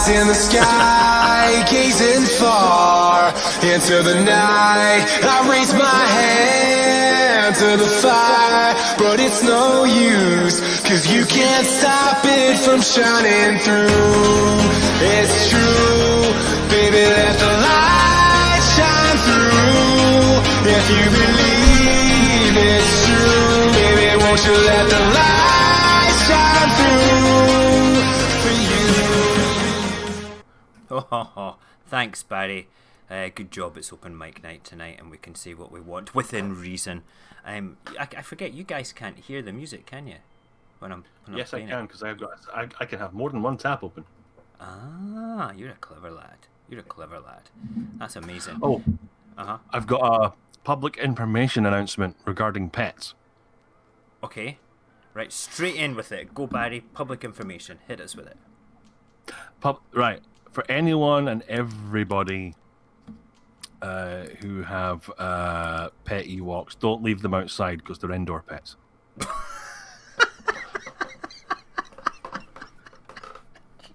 eyes in the sky, gazing far into the night. I raise my hand to the fire, but it's no use, 'cause you can't stop it from shining through. It's true, baby, let the light shine through. If you believe it's true, baby, won't you let the light shine through for you. Oh, thanks, Barry. Good job. It's open mic night tonight, and we can say what we want within reason. I forget, you guys can't hear the music, can you? When yes, I can, because I can have more than one tap open. Ah, you're a clever lad. You're a clever lad. That's amazing. Oh, I've got a public information announcement regarding pets. Okay, right, straight in with it. Go, Barry. Public information. Hit us with it. Right, for anyone and everybody who have pet Ewoks, don't leave them outside because they're indoor pets.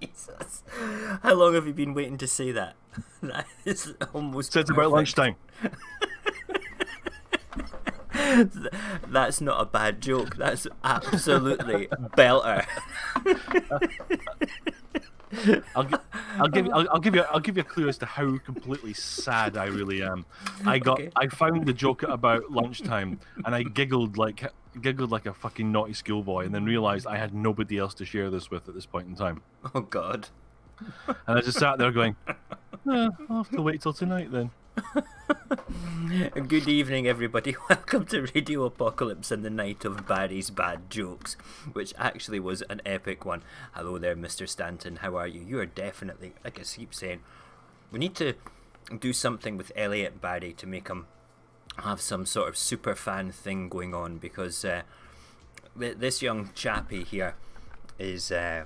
Jesus. How long have you been waiting to say that? That is almost Since about lunchtime. That's not a bad joke. That's absolutely belter. I'll give you a clue as to how completely sad I really am. I found the joke at about lunchtime, and I giggled like a fucking naughty schoolboy, and then realized I had nobody else to share this with at this point in time. Oh God! And I just sat there going, I'll have to wait till tonight then. Good evening, everybody. Welcome to Radio Apocalypse and the Night of Barry's Bad Jokes, which actually was an epic one. Hello there, Mr. Stanton. How are you? You are definitely, like I keep saying, we need to do something with Elliot and Barry to make him have some sort of super fan thing going on, because this young chappie here is a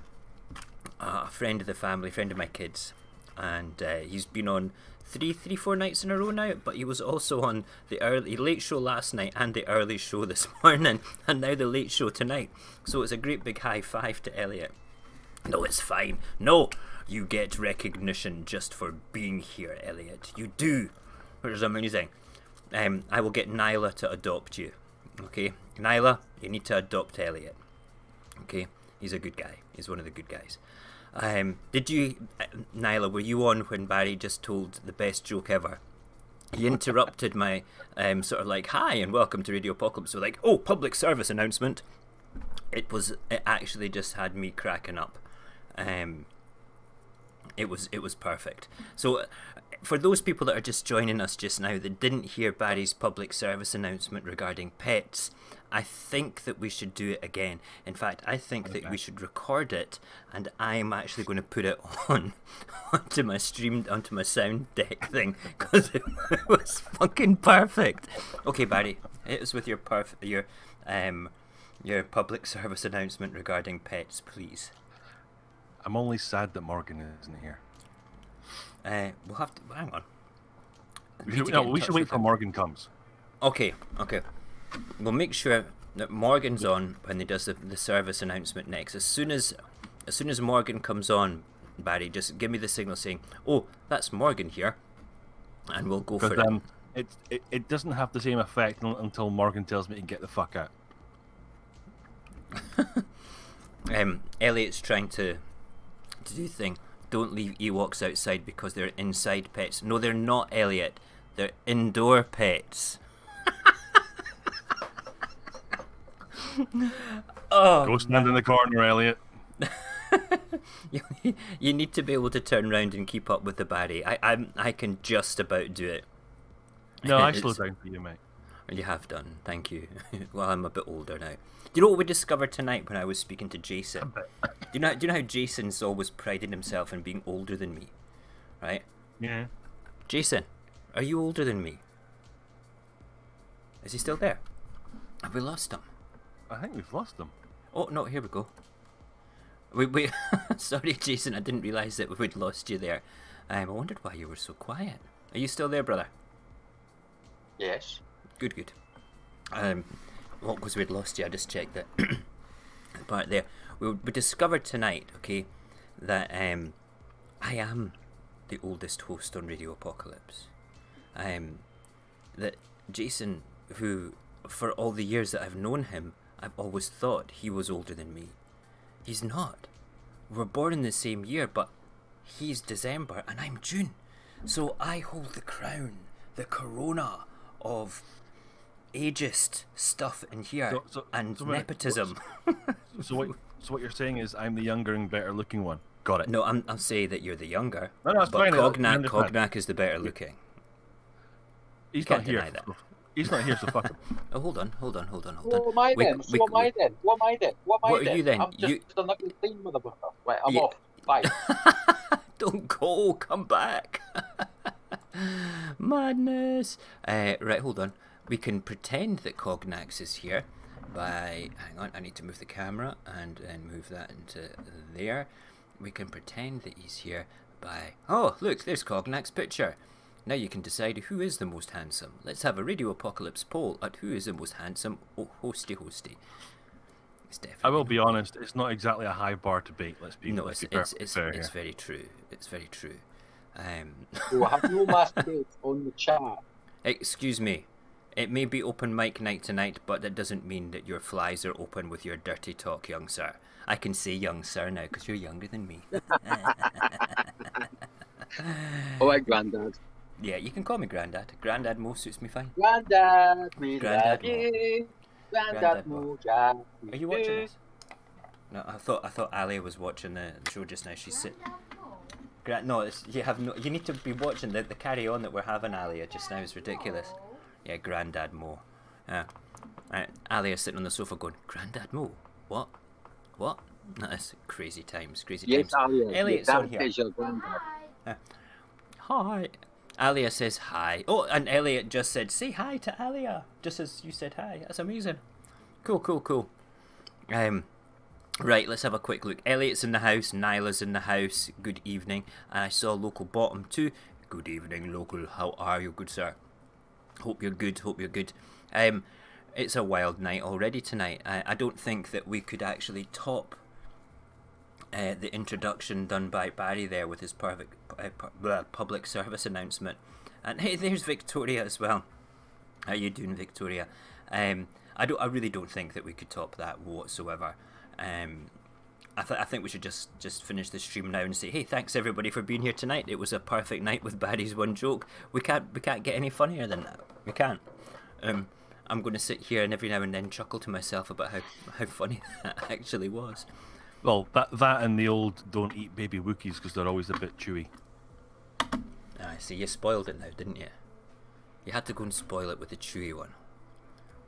friend of the family, friend of my kids, and he's been on four nights in a row now, but he was also on the late show last night and the early show this morning, and now the late show tonight. So it's a great big high five to Elliot. No, it's fine. No, you get recognition just for being here, Elliot. You do. Which is amazing. I will get Nyla to adopt you. Okay, Nyla, you need to adopt Elliot. Okay, he's a good guy. He's one of the good guys. Did you, Nyla, were you on when Barry just told the best joke ever? He interrupted my sort of like, hi and welcome to Radio Apocalypse. So like, oh, public service announcement. It actually just had me cracking up. It was perfect. So for those people that are just joining us just now that didn't hear Barry's public service announcement regarding pets, I think that we should do it again. In fact, I think that we should record it, and I'm actually going to put it onto my sound deck thing, because it was fucking perfect. Okay, Barry, hit us with your public service announcement regarding pets, please. I'm only sad that Morgan isn't here. We'll have to hang on. We should wait till Morgan comes. Okay. We'll make sure that Morgan's on when he does the service announcement next. As soon as Morgan comes on, Barry, just give me the signal saying, "Oh, that's Morgan here," and we'll go for it. It doesn't have the same effect until Morgan tells me to get the fuck out. Elliot's trying to do thing. Don't leave Ewoks outside because they're inside pets. No, they're not, Elliot. They're indoor pets. Oh, go stand in the corner, Elliot. You need to be able to turn around and keep up with the Barry. I can just about do it. No, I slowed down for you, mate. You have done, thank you. Well, I'm a bit older now. Do you know what we discovered tonight when I was speaking to Jason? Do you know how Jason's always prided himself in being older than me, right? Yeah. Jason, are you older than me? Is he still there? Have we lost him? I think we've lost him. Oh no, here we go. We sorry, Jason, I didn't realise that we'd lost you there. I wondered why you were so quiet. Are you still there, brother? Yes. Good. What was we'd lost you? I just checked that part there. We discovered tonight, okay, that I am the oldest host on Radio Apocalypse. That Jason, who for all the years that I've known him, I've always thought he was older than me. He's not. We're born in the same year, but he's December and I'm June. So I hold the crown, the corona of ageist stuff in here and nepotism. So what you're saying is I'm the younger and better looking one. Got it. No, I'm saying that you're the younger. No, it's but fine. Cognac is the better looking. He's Can't not here. deny that. He's not here, so fuck him. Oh, hold on. What am I then? What are you then? I'm just another clean motherfucker. Right, I'm off. Bye. Don't go. Come back. Madness. Right, hold on. We can pretend that Cognax is here by... Hang on, I need to move the camera and move that into there. We can pretend that he's here by... Oh, look, there's Cognax's picture. Now you can decide who is the most handsome. Let's have a Radio Apocalypse poll at who is the most handsome. Oh, hosty. It's definitely... I will be honest, it's not exactly a high bar to beat. Let's be No, it's fair here. very true. It's very true. We'll have no masquerades on the chat. Excuse me. It may be open mic night tonight, but that doesn't mean that your flies are open with your dirty talk, young sir. I can say young sir now because you're younger than me. Alright, Grandad. Yeah, you can call me Grandad. Grandad Mo suits me fine. Grandad, we Grandad love you. Grandad Mojax. Are you watching this? No, I thought Alia was watching the show just now. She's sitting. No, you need to be watching the carry on that we're having, Alia. Just now is ridiculous. Yeah, Grandad Mo. Right, Alia's sitting on the sofa going, Grandad Mo? What? That's crazy times. Yes, Alia. Elliot's on here. Is your granddad. Hi. Alia says hi. Oh, and Elliot just said, say hi to Alia. Just as you said hi. That's amazing. Cool. Right, let's have a quick look. Elliot's in the house. Nyla's in the house. Good evening. And I saw Local Bottom too. Good evening, Local. How are you, good sir? Hope you're good. It's a wild night already tonight. I don't think that we could actually top the introduction done by Barry there with his public service announcement. And hey, there's Victoria as well. How you doing, Victoria? I really don't think that we could top that whatsoever. I think we should just finish the stream now and say, hey, thanks everybody for being here tonight. It was a perfect night with Barry's one joke. We can't get any funnier than that. We can't. I'm going to sit here and every now and then chuckle to myself about how funny that actually was. Well, that and the old don't eat baby Wookiees because they're always a bit chewy. I see, you spoiled it now, didn't you? You had to go and spoil it with the chewy one.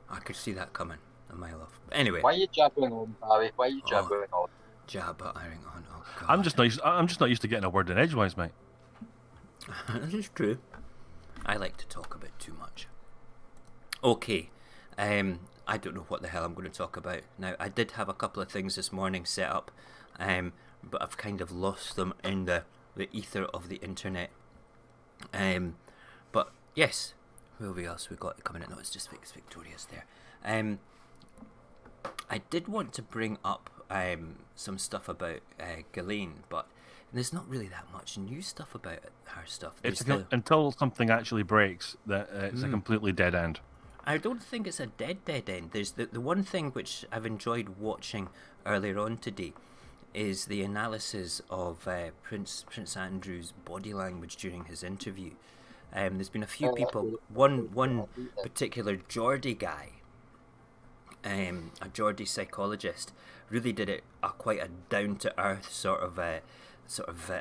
I could see that coming a mile off. Anyway. Why are you jabbering on, Barry? Why are you jabbering on? Jabbering on, oh god. I'm just not used to getting a word in edgewise, mate. This is true. I like to talk a bit too much. Okay. I don't know what the hell I'm going to talk about. Now, I did have a couple of things this morning set up, but I've kind of lost them in the ether of the internet. But yes, who else we got coming in? No, it's just Victoria's there. I did want to bring up some stuff about Ghislaine, but there's not really that much new stuff about her stuff. Until something actually breaks, that it's a completely dead end. I don't think it's a dead end. There's the one thing which I've enjoyed watching earlier on today is the analysis of Prince Andrew's body language during his interview. There's been a few people, one particular Geordie guy, a Geordie psychologist, really did it quite a down to earth sort of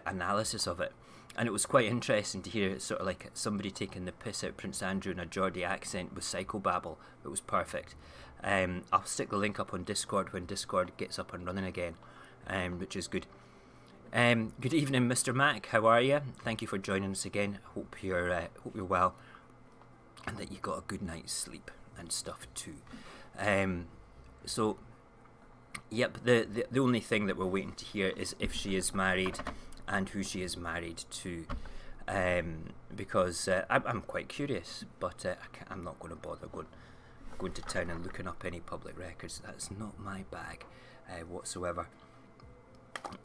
analysis of it. And it was quite interesting to hear sort of like somebody taking the piss out Prince Andrew in a Geordie accent with psychobabble. It was perfect. I'll stick the link up on Discord when Discord gets up and running again, which is good. Good evening, Mr. Mac. How are you? Thank you for joining us again. Hope you're well, and that you got a good night's sleep and stuff too. So, yep. The only thing that we're waiting to hear is if she is married and who she is married to, because I'm quite curious, but I'm not going to bother going to town and looking up any public records. That's not my bag whatsoever.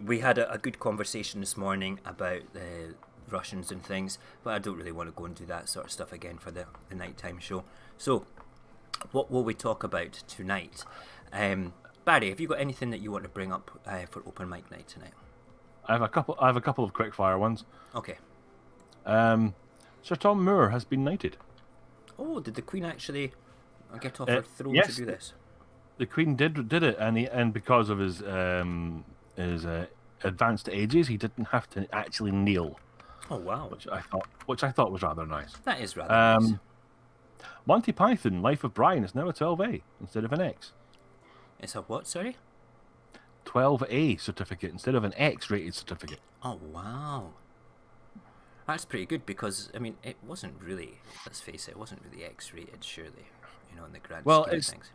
we had a good conversation this morning about the Russians and things, but I don't really want to go and do that sort of stuff again for the nighttime show. So, what will we talk about tonight? Barry, have you got anything that you want to bring up for open mic night tonight? I have a couple of quick fire ones. Okay. Sir Tom Moore has been knighted. Oh, did the Queen actually get off her throne yes, to do this? The Queen did it, and because of his advanced ages, he didn't have to actually kneel. Oh wow! Which I thought was rather nice. That is rather nice. Monty Python, Life of Brian is now a 12A instead of an X. It's a what? Sorry. 12A certificate instead of an X-rated certificate. Oh wow! That's pretty good because I mean it wasn't really. Let's face it, it wasn't really X-rated, surely. You know, in the grand scheme of things.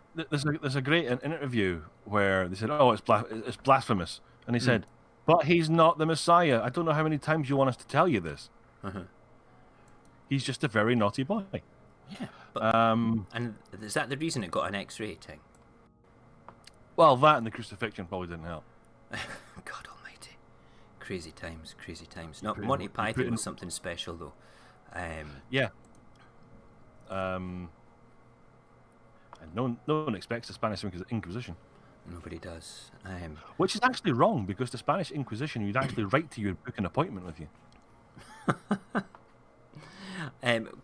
There's a great interview where they said, "Oh, it's blasphemous," and he said, "But he's not the Messiah. I don't know how many times you want us to tell you this. He's just a very naughty boy." Yeah, but and is that the reason it got an X rating? Well, that and the crucifixion probably didn't help. God almighty. Crazy times, crazy times. No, Monty Python was something special though. Yeah. And no one expects the Spanish Inquisition. Nobody does. Which is actually wrong, because the Spanish Inquisition would actually write to you and book an appointment with you.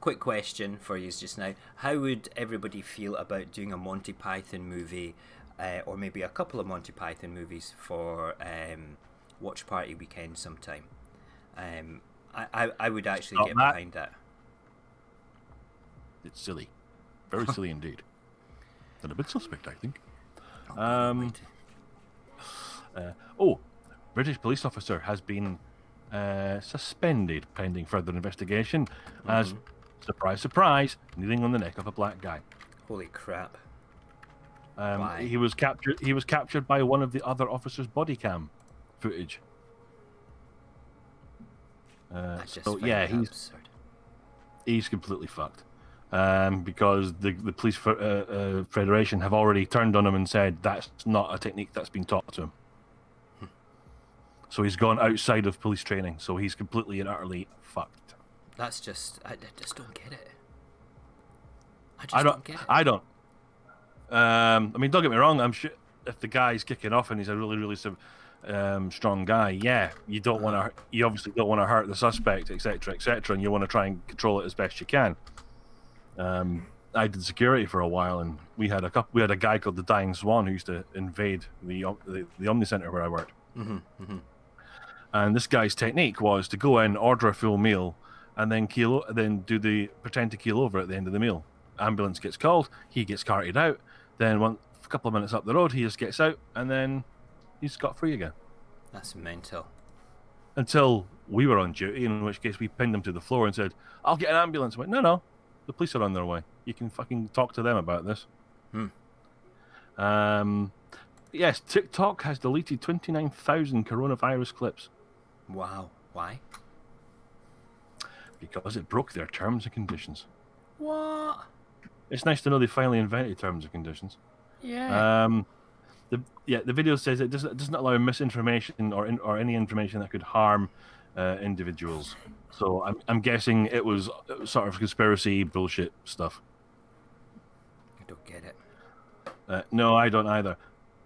Quick question for you just now. How would everybody feel about doing a Monty Python movie, or maybe a couple of Monty Python movies for watch party weekend sometime? I would actually get behind that. It's silly. Very silly indeed. And a bit suspect, I think. British police officer has been suspended pending further investigation as, surprise, surprise, kneeling on the neck of a black guy. Holy crap. Why? He was captured by one of the other officers' body cam footage. He's completely fucked. Because the police federation have already turned on him and said that's not a technique that's been taught to him. So he's gone outside of police training. So he's completely and utterly fucked. That's just, I just don't get it. I don't get it. I don't. I mean, don't get me wrong. I'm sure if the guy's kicking off and he's a really strong guy, yeah, you obviously don't want to hurt the suspect, etc., and you want to try and control it as best you can. I did security for a while, and we had a guy called the Dying Swan who used to invade the Omni Center where I worked. And this guy's technique was to go in, order a full meal, and then pretend to keel over at the end of the meal. Ambulance gets called, he gets carted out. Then a couple of minutes up the road, he just gets out, and then he's got free again. That's mental. Until we were on duty, in which case we pinned him to the floor and said, "I'll get an ambulance." I went, No. The police are on their way. You can fucking talk to them about this. Yes, TikTok has deleted 29,000 coronavirus clips. Wow. Why? Because it broke their terms and conditions. What? It's nice to know they finally invented terms and conditions. Yeah. The video says it doesn't allow misinformation or any information that could harm individuals. So I'm guessing it was sort of conspiracy bullshit stuff. I don't get it. No, I don't either.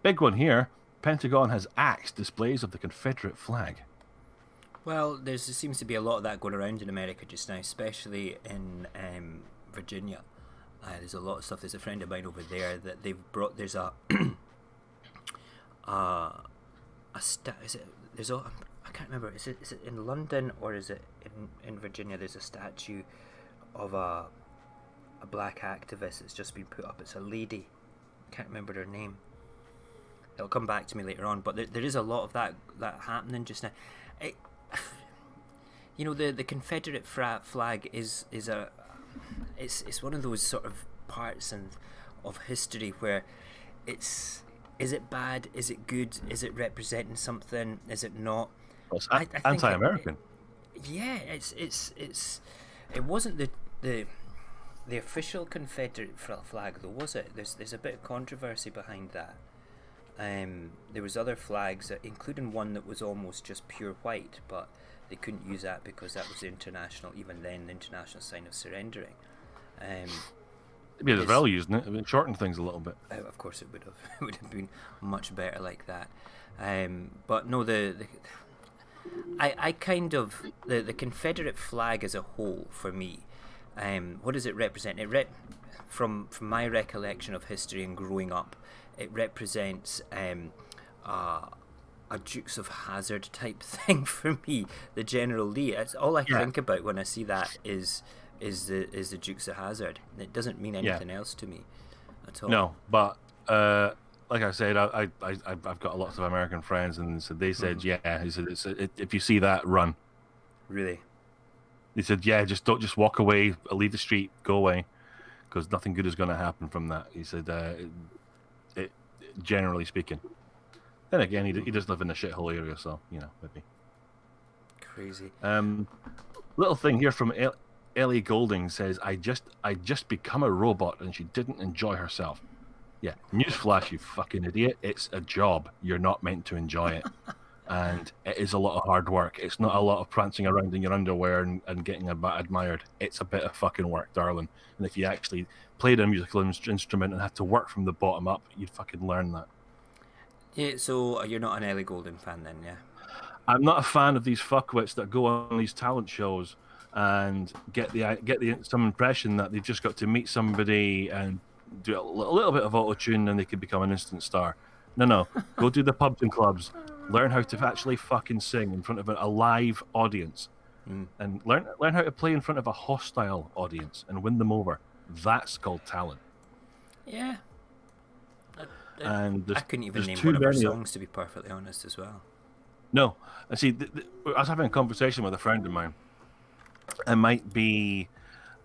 Big one here. Pentagon has axed displays of the Confederate flag. Well, there seems to be a lot of that going around in America just now, especially in Virginia. There's a lot of stuff. There's a friend of mine over there that they've brought. There's a I can't remember. Is it in London or is it in Virginia? There's a statue of a black activist that's just been put up. It's a lady. I can't remember her name. It'll come back to me later on. But there is a lot of that happening just now. The Confederate flag is it's one of those sort of parts of history where is it bad? Is it good? Is it representing something? Is it not? Well, it's anti-American. It wasn't the official Confederate flag though, was it? There's a bit of controversy behind that. there was other flags, including one that was almost just pure white, but they couldn't use that because that was the international, even then, the international sign of surrendering. It'd be the value, using it. It would shorten things a little bit. Of course, it would have. It would have been much better like that. But no, I kind of the Confederate flag as a whole for me. What does it represent? From my recollection of history and growing up, it represents a Dukes of Hazzard type thing for me. The General Lee. It's all I think about when I see that is the Dukes of Hazzard. It doesn't mean anything else to me at all. No, but like I said, I've got lots of American friends, and so they said, he said, if you see that, run. Really? He said, just don't just walk away, leave the street, go away, because nothing good is going to happen from that. He said, generally speaking. Then again, he does live in a shithole area, so maybe. Crazy. Little thing here from Ellie Golding says, I just become a robot, and she didn't enjoy herself. Yeah, newsflash, you fucking idiot. It's a job. You're not meant to enjoy it. And it is a lot of hard work. It's not a lot of prancing around in your underwear and getting admired. It's a bit of fucking work, darling. And if you actually played a musical instrument and had to work from the bottom up, you'd fucking learn that. Yeah, so you're not an Ellie Goulding fan then, yeah? I'm not a fan of these fuckwits that go on these talent shows and get some impression that they've just got to meet somebody and do a little bit of auto-tune and they could become an instant star. No. Go do the pubs and clubs. Learn how to actually fucking sing in front of a live audience. And learn how to play in front of a hostile audience and win them over. That's called talent. Yeah. And I couldn't even name one of her songs, to be perfectly honest, as well. No. I see, I was having a conversation with a friend of mine. It might be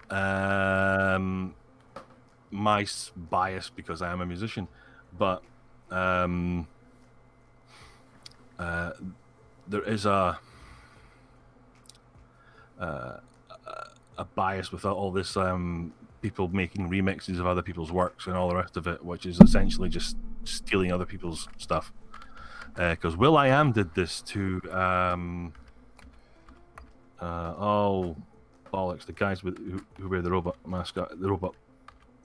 my bias because I am a musician, but there is a bias with all this people making remixes of other people's works and all the rest of it, which is essentially just stealing other people's stuff. Because will.i.am did this to bollocks, the guys who wear the robot mascot, the robot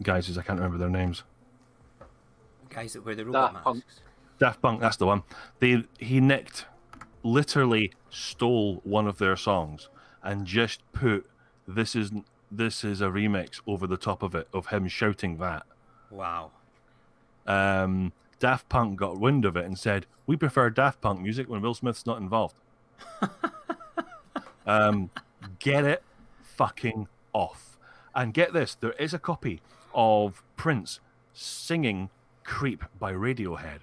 guys, I can't remember their names. Guys that wear the robot masks. Daft Punk, that's the one. He literally stole one of their songs and just put this is a remix over the top of it, of him shouting that. Wow. Daft Punk got wind of it and said, we prefer Daft Punk music when Will Smith's not involved. Get it fucking off. And get this, there is a copy of Prince singing Creep by Radiohead.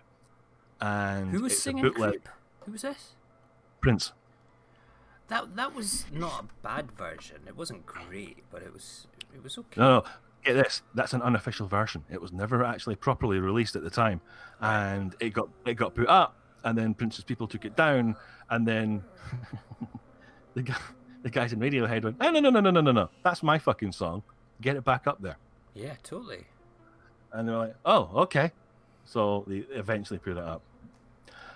And who was singing Creep? Who was this? Prince. That was not a bad version. It wasn't great, but it was okay. No, get this. That's an unofficial version. It was never actually properly released at the time, and it got put up, and then Prince's people took it down, and then the guys in Radiohead went, no, that's my fucking song. Get it back up there. Yeah, totally. And they were like, oh, okay. So they eventually put it up.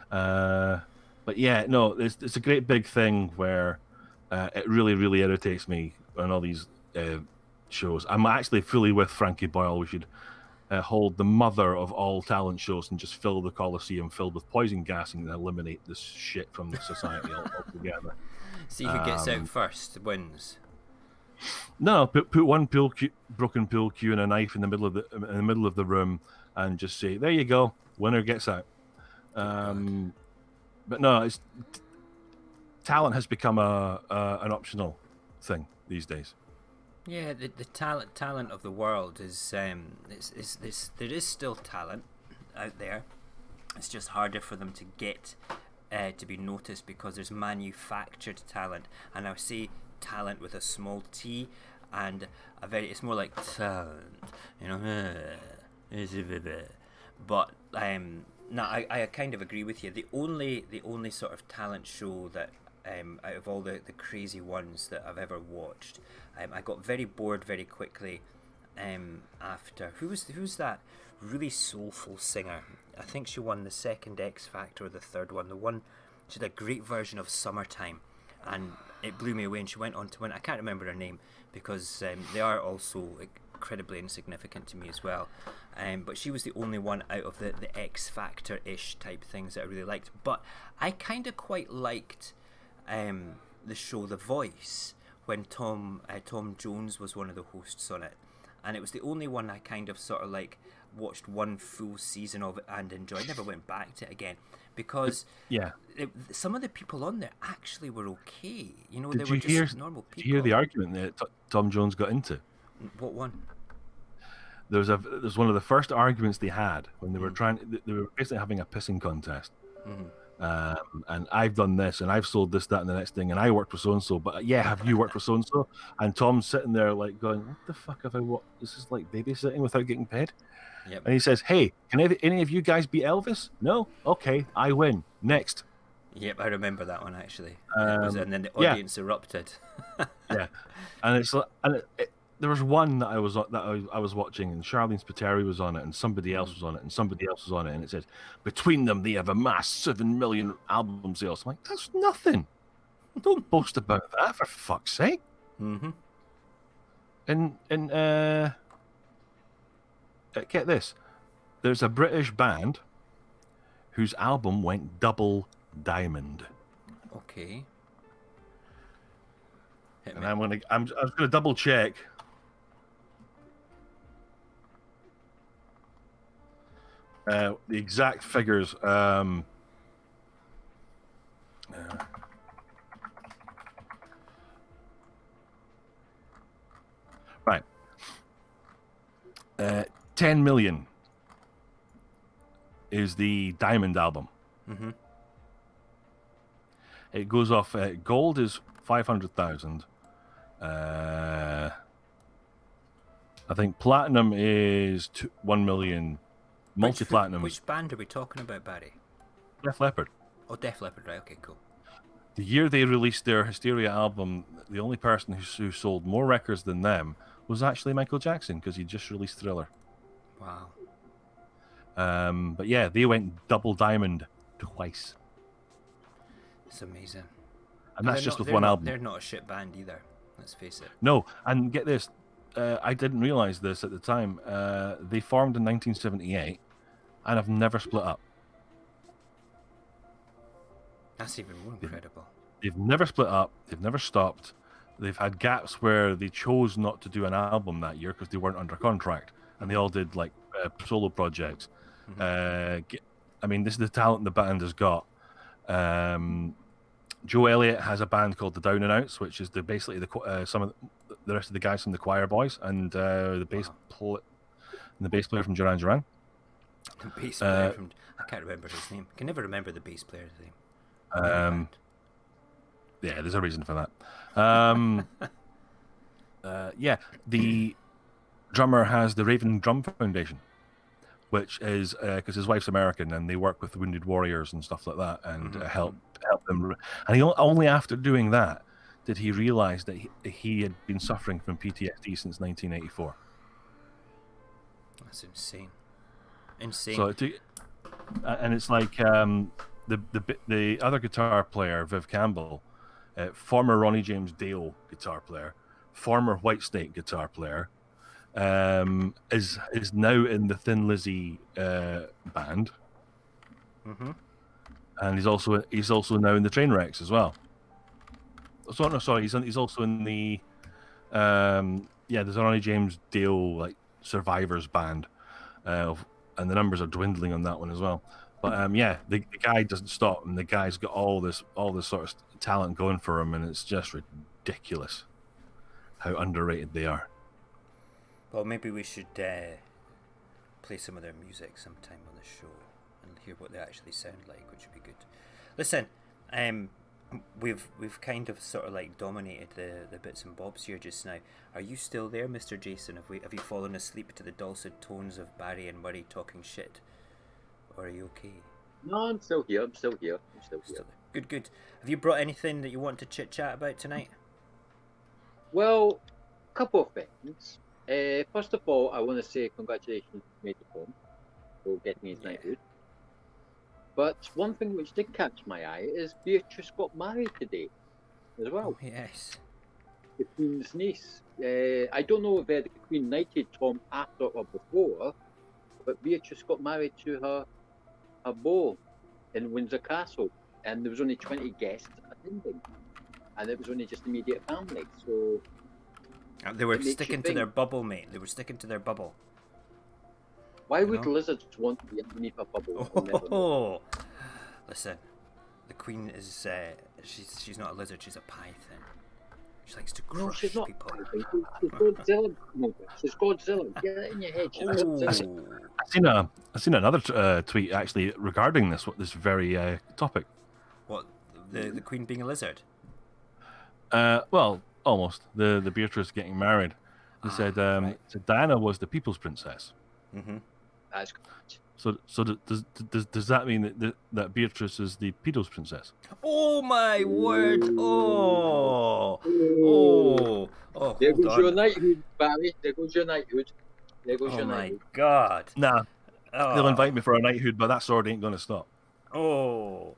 But yeah, no, it's a great big thing where it really, really irritates me on all these shows. I'm actually fully with Frankie Boyle. We should hold the mother of all talent shows and just fill the Coliseum filled with poison gas and eliminate this shit from the society altogether. See who gets out first wins. No, put one broken pool cue and a knife in the middle of the room and just say, there you go, winner gets out. But no, talent has become an optional thing these days. Yeah, the talent of the world is there is still talent out there. It's just harder for them to get to be noticed because there's manufactured talent, and I say talent with a small t, and it's more like talent, but no, I kind of agree with you. The only sort of talent show that out of all the crazy ones that I've ever watched, I got very bored very quickly after who's that really soulful singer? I think she won the second X Factor or the third one. The one she had a great version of Summertime, and it blew me away. And she went on to win. I can't remember her name because they are also incredibly insignificant to me as well. But she was the only one out of the X Factor-ish type things that I really liked. But I kind of quite liked the show The Voice when Tom Jones was one of the hosts on it. And it was the only one I kind of sort of like watched one full season of it and enjoyed. Never went back to it again because some of the people on there actually were okay. You know, they were just normal people. Did you hear the argument that Tom Jones got into? What one? There's one of the first arguments they had when they were they were basically having a pissing contest. And I've done this, and I've sold this, that, and the next thing, and I worked for so and so. But have you worked for so and so? And Tom's sitting there like going, "What the fuck have I? What? This is like babysitting without getting paid." Yep. And he says, "Hey, can any of you guys beat Elvis? No? Okay, I win. Next." Yep, I remember that one actually. And then the audience erupted. Yeah, and it's there was one that I was watching, and Charlene Spiteri was on it, and somebody else was on it, and somebody else was on it, and it said, between them they have amassed 7 million album sales. I'm like, that's nothing. Don't boast about that, for fuck's sake. Mm-hmm. And get this, there's a British band whose album went double diamond. Okay. And I was gonna double check. The exact figures. Right. 10 million is the Diamond album. Mm-hmm. It goes off. Gold is 500,000. I think platinum is 1 million. Multi-platinum. Which band are we talking about, Barry? Def Leppard. Oh, Def Leppard, right? Okay, cool. The year they released their Hysteria album, the only person who sold more records than them was actually Michael Jackson, because he just released Thriller. Wow. But yeah, they went double diamond twice. It's amazing. And that's just with one album. They're not a shit band either, let's face it. No, and get this, I didn't realize this at the time. They formed in 1978 and have never split up. That's even more incredible. They've never split up. They've never stopped. They've had gaps where they chose not to do an album that year because they weren't under contract, and they all did like solo projects. Mm-hmm. I mean, this is the talent the band has got. Joe Elliott has a band called the Down and Outs, which is basically some of the rest of the guys from the Choir Boys, and the bass player from Duran Duran. The bass player from I can't remember his name. I can never remember the bass player's name. Yeah, there's a reason for that. Yeah, the drummer has the Raven Drum Foundation, which is because his wife's American and they work with Wounded Warriors and stuff like that, and help them. And he only after doing that did he realize that he had been suffering from PTSD since 1984. That's insane. Insane. So and it's like the other guitar player, Viv Campbell, former Ronnie James Dio guitar player, former Whitesnake guitar player, is now in the Thin Lizzy band, and he's also now in the Trainwrecks as well. So no, sorry, he's also in the there's a Ronnie James Dio like Survivors band, and the numbers are dwindling on that one as well. But the guy doesn't stop, and the guy's got all this sort of talent going for him, and it's just ridiculous how underrated they are. Well, maybe we should play some of their music sometime on the show and hear what they actually sound like, which would be good. Listen, we've kind of sort of like dominated the bits and bobs here just now. Are you still there, Mr. Jason? Have you fallen asleep to the dulcet tones of Barry and Murray talking shit? Or are you okay? No, I'm still here. Still there. Good. Have you brought anything that you want to chit chat about tonight? Well, a couple of things. First of all, I want to say congratulations to Major Tom for getting his knighthood. But one thing which did catch my eye is Beatrice got married today as well. Oh, yes. The Queen's niece. I don't know if the Queen knighted Tom after or before, but Beatrice got married to her beau in Windsor Castle, and there was only 20 guests attending, and it was only just immediate family. So They were sticking to their bubble, mate. They were sticking to their bubble. why would lizards want to be underneath a bubble? I'll never know. Oh, listen, the Queen is she's not a lizard. She's a python. She likes to crush No, she's not. people. She's Godzilla. No, she's Godzilla. Get it in your head. She's Godzilla. I've seen another tweet actually regarding this very topic. What, the Queen being a lizard? Well, almost the Beatrice getting married. They said right. so Diana was the people's princess. Mm-hmm. That's correct. So does that mean that Beatrice is the pedo's princess? Oh my word! Oh, There hold goes on. your knighthood, Barry. There goes your knighthood. There goes Oh your my knighthood. god! Nah, Oh. they'll invite me for a knighthood, but that sword ain't gonna stop. Oh,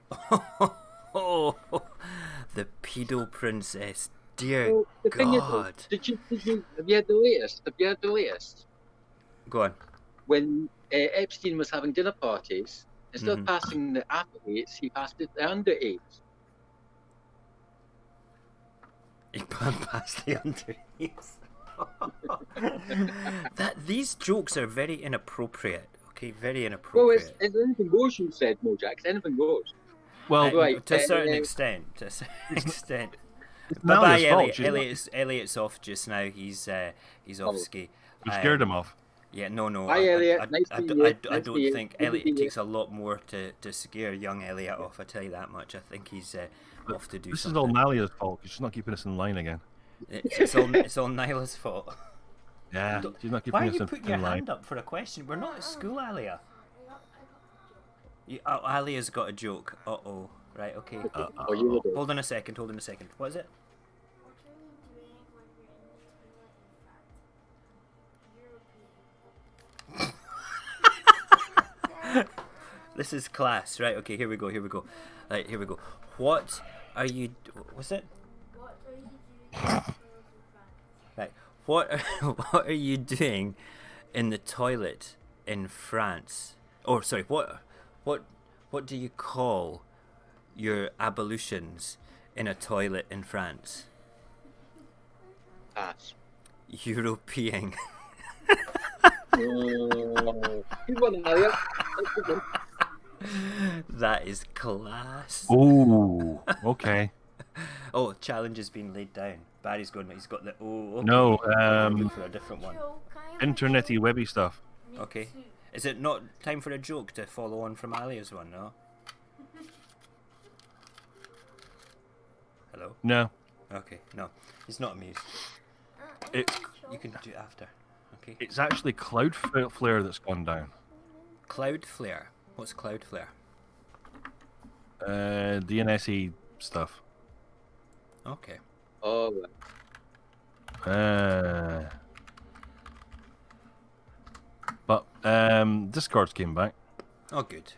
the pedo princess. Dear Well, the thing is, God! did you have you had the latest? Have you had the latest? Go on. When Epstein was having dinner parties, instead Mhm. of passing the after eights, he passed it the under eights. He passed the underneath. These jokes are very inappropriate. Okay, very Well, inappropriate. it's anything goes, you said, Mojax. Anything goes. Well, Right, To a certain uh, extent. To a certain extent. it's Bye bye, Malia's fault. Elliot. Elliot's off just now. He's off ski. You scared him off. Yeah, no. Bye, Elliot. Nice to meet you. I Nice to don't meet you. think Good to Elliot meet you. takes a lot more to scare young Elliot off. I tell you that much. I think he's off to do This is something. all Malia's fault because she's not keeping us in line again. It's all Nyla's fault. Yeah, she's not Why are keeping you us putting your in line. hand up for a question? We're not at school, Alia. Alia's got a joke. Uh-oh. Right, okay. Oh, you were there. Hold on a second. What is it? This is class. Right, okay, here we go. Right, here we go. What are you... What's it? Right. What are you doing in the toilet in France? Oh, sorry. What do you call your ablutions in a toilet in France? Pass. European. Good one, Elliot. That's a good one. That is class. Oh, okay. Oh, challenge has been laid down. Barry's going. He's got the. Oh, okay. No, Look for a different one. internety webby stuff. Okay. Is it not time for a joke to follow on from Alia's one? No. Hello. No, Okay. No, he's not amused. it's You can do it after. Okay. it's actually Cloudflare that's gone down. Cloudflare. What's Cloudflare? DNSE stuff. Okay. Oh, right. But Discord's came back. Oh, good.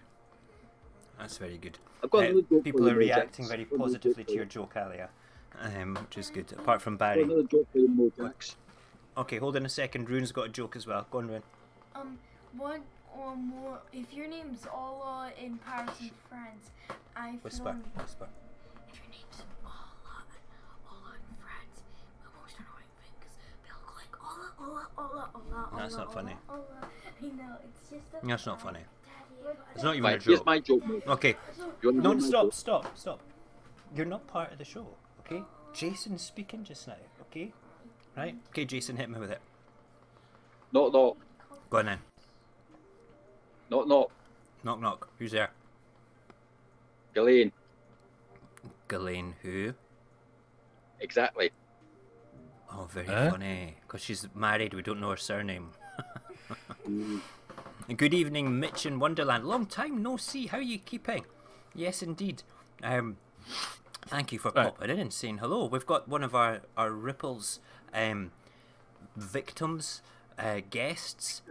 That's very good. I've got another joke for People you, are reacting Mojax. very I've got another positively joke to for your you. joke, Alia, which is good. Apart from I've got Barry. another joke for you, Mojax. Okay, hold on a second. Rune's got a joke as well. Go on, Rune. What or more? If your name's Allah in Paris and France, Whisper. Whisper. If your name's Allah in France, the most annoying thing because they look like Allah. That's not funny. Allah. I know it's just. That's not funny. It's not even Right, a here's joke. my joke, mate. Okay. You wanna No, hear my stop. joke? You're not part of the show, okay? Jason's speaking just now, okay? Right? Okay, Jason, hit me with it. Knock, knock. Go on then. Knock, knock. Knock, knock. Who's there? Ghislaine. Ghislaine who? Exactly. Oh, very Huh? funny. Because she's married, we don't know her surname. Mm. Good evening, Mitch in Wonderland. Long time no see. How are you keeping? Yes, indeed. Thank you for Right. popping in and saying hello. We've got one of our Ripples victims, guests,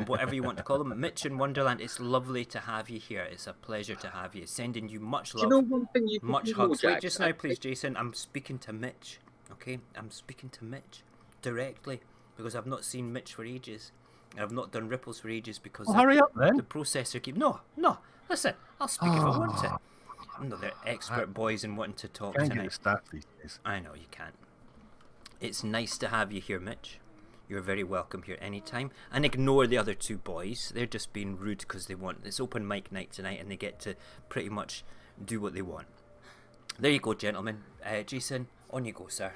whatever you want to call them. Mitch in Wonderland, it's lovely to have you here. It's a pleasure to have you. Sending you much Do you love, know one thing you much can do, hugs. Wait Mojax? just now, please, Jason. I'm speaking to Mitch. Okay, I'm speaking to Mitch directly because I've not seen Mitch for ages. And I've not done ripples for ages because Well, hurry up then. the processor keep. No. Listen, I'll speak if I want to. I'm not the expert boys in wanting to talk Can't get tonight. the stats these days. I know you can't. It's nice to have you here, Mitch. You're very welcome here anytime. And ignore the other two boys. They're just being rude because they want. It's open mic night tonight and they get to pretty much do what they want. There you go, gentlemen. Jason, on you go, sir.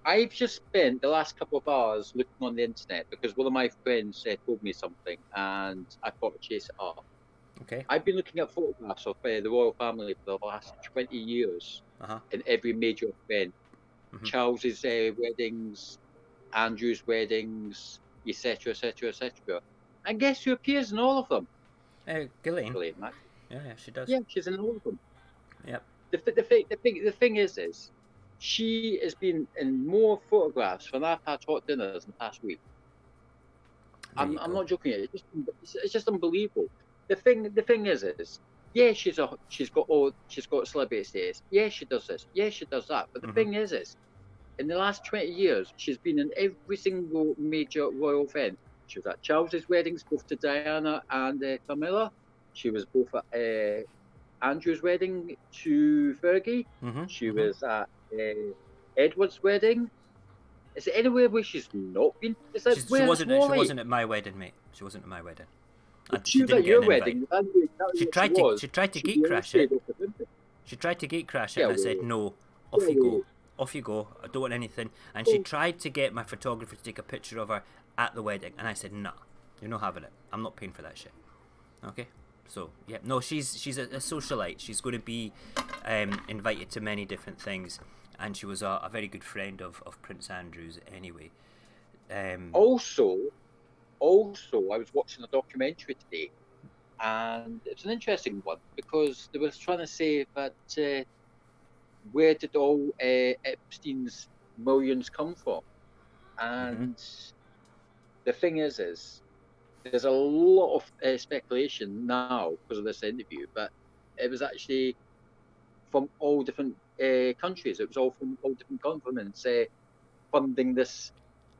I've just spent the last couple of hours looking on the internet because one of my friends told me something and I thought to chase it up. Okay. I've been looking at photographs of the royal family for the last 20 years in every major event. Charles's weddings, Andrew's weddings, etc., etc., etc. And guess who appears in all of them? Ghislaine. Ghislaine, Max. Yeah, she does. Yeah, she's in all of them. Yep. The thing is, she has been in more photographs when I've had hot dinners in the past week. I'm not joking. It's just unbelievable. The thing is, yeah, she's got celebrity status. Yeah, she does this. Yeah, she does that. But the thing is, in the last 20 years, she's been in every single major royal event. She was at Charles's weddings, both to Diana and Camilla. She was both at Andrew's wedding to Fergie. She was at Edward's wedding. Is there anywhere where she's not been? She wasn't at my wedding, mate. She wasn't at my wedding. She was at your wedding. She tried to gate crash it. She tried to gate crash it, and I said no. Off you go. I don't want anything. And she tried to get my photographer to take a picture of her at the wedding, and I said nah. You're not having it. I'm not paying for that shit. Okay. So yeah, no, she's a socialite. She's going to be invited to many different things, and she was a very good friend of Prince Andrew's anyway. Also, I was watching a documentary today, and it's an interesting one because they were trying to say that where did all Epstein's millions come from? And the thing is there's a lot of speculation now because of this interview, but it was actually from all different countries. It was all from all different governments funding this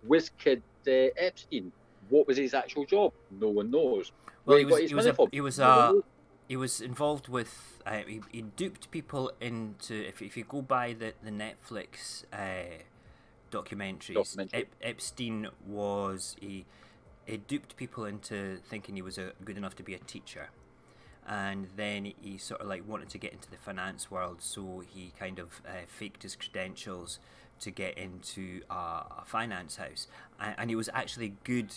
whiz kid Epstein. What was his actual job? No one knows. Well, he was involved with. He duped people into. If you go by the Netflix documentaries, Epstein was he duped people into thinking he was good enough to be a teacher, and then he sort of like wanted to get into the finance world, so he kind of faked his credentials to get into a finance house, and he was actually good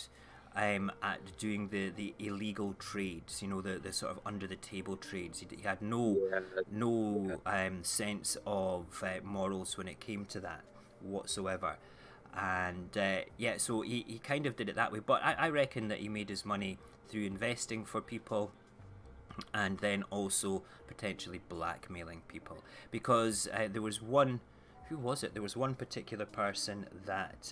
at doing the illegal trades, you know, the sort of under the table trades. He had no sense of morals when it came to that whatsoever. And so he kind of did it that way. But I reckon that he made his money through investing for people and then also potentially blackmailing people. Because there was one, who was it? There was one particular person that,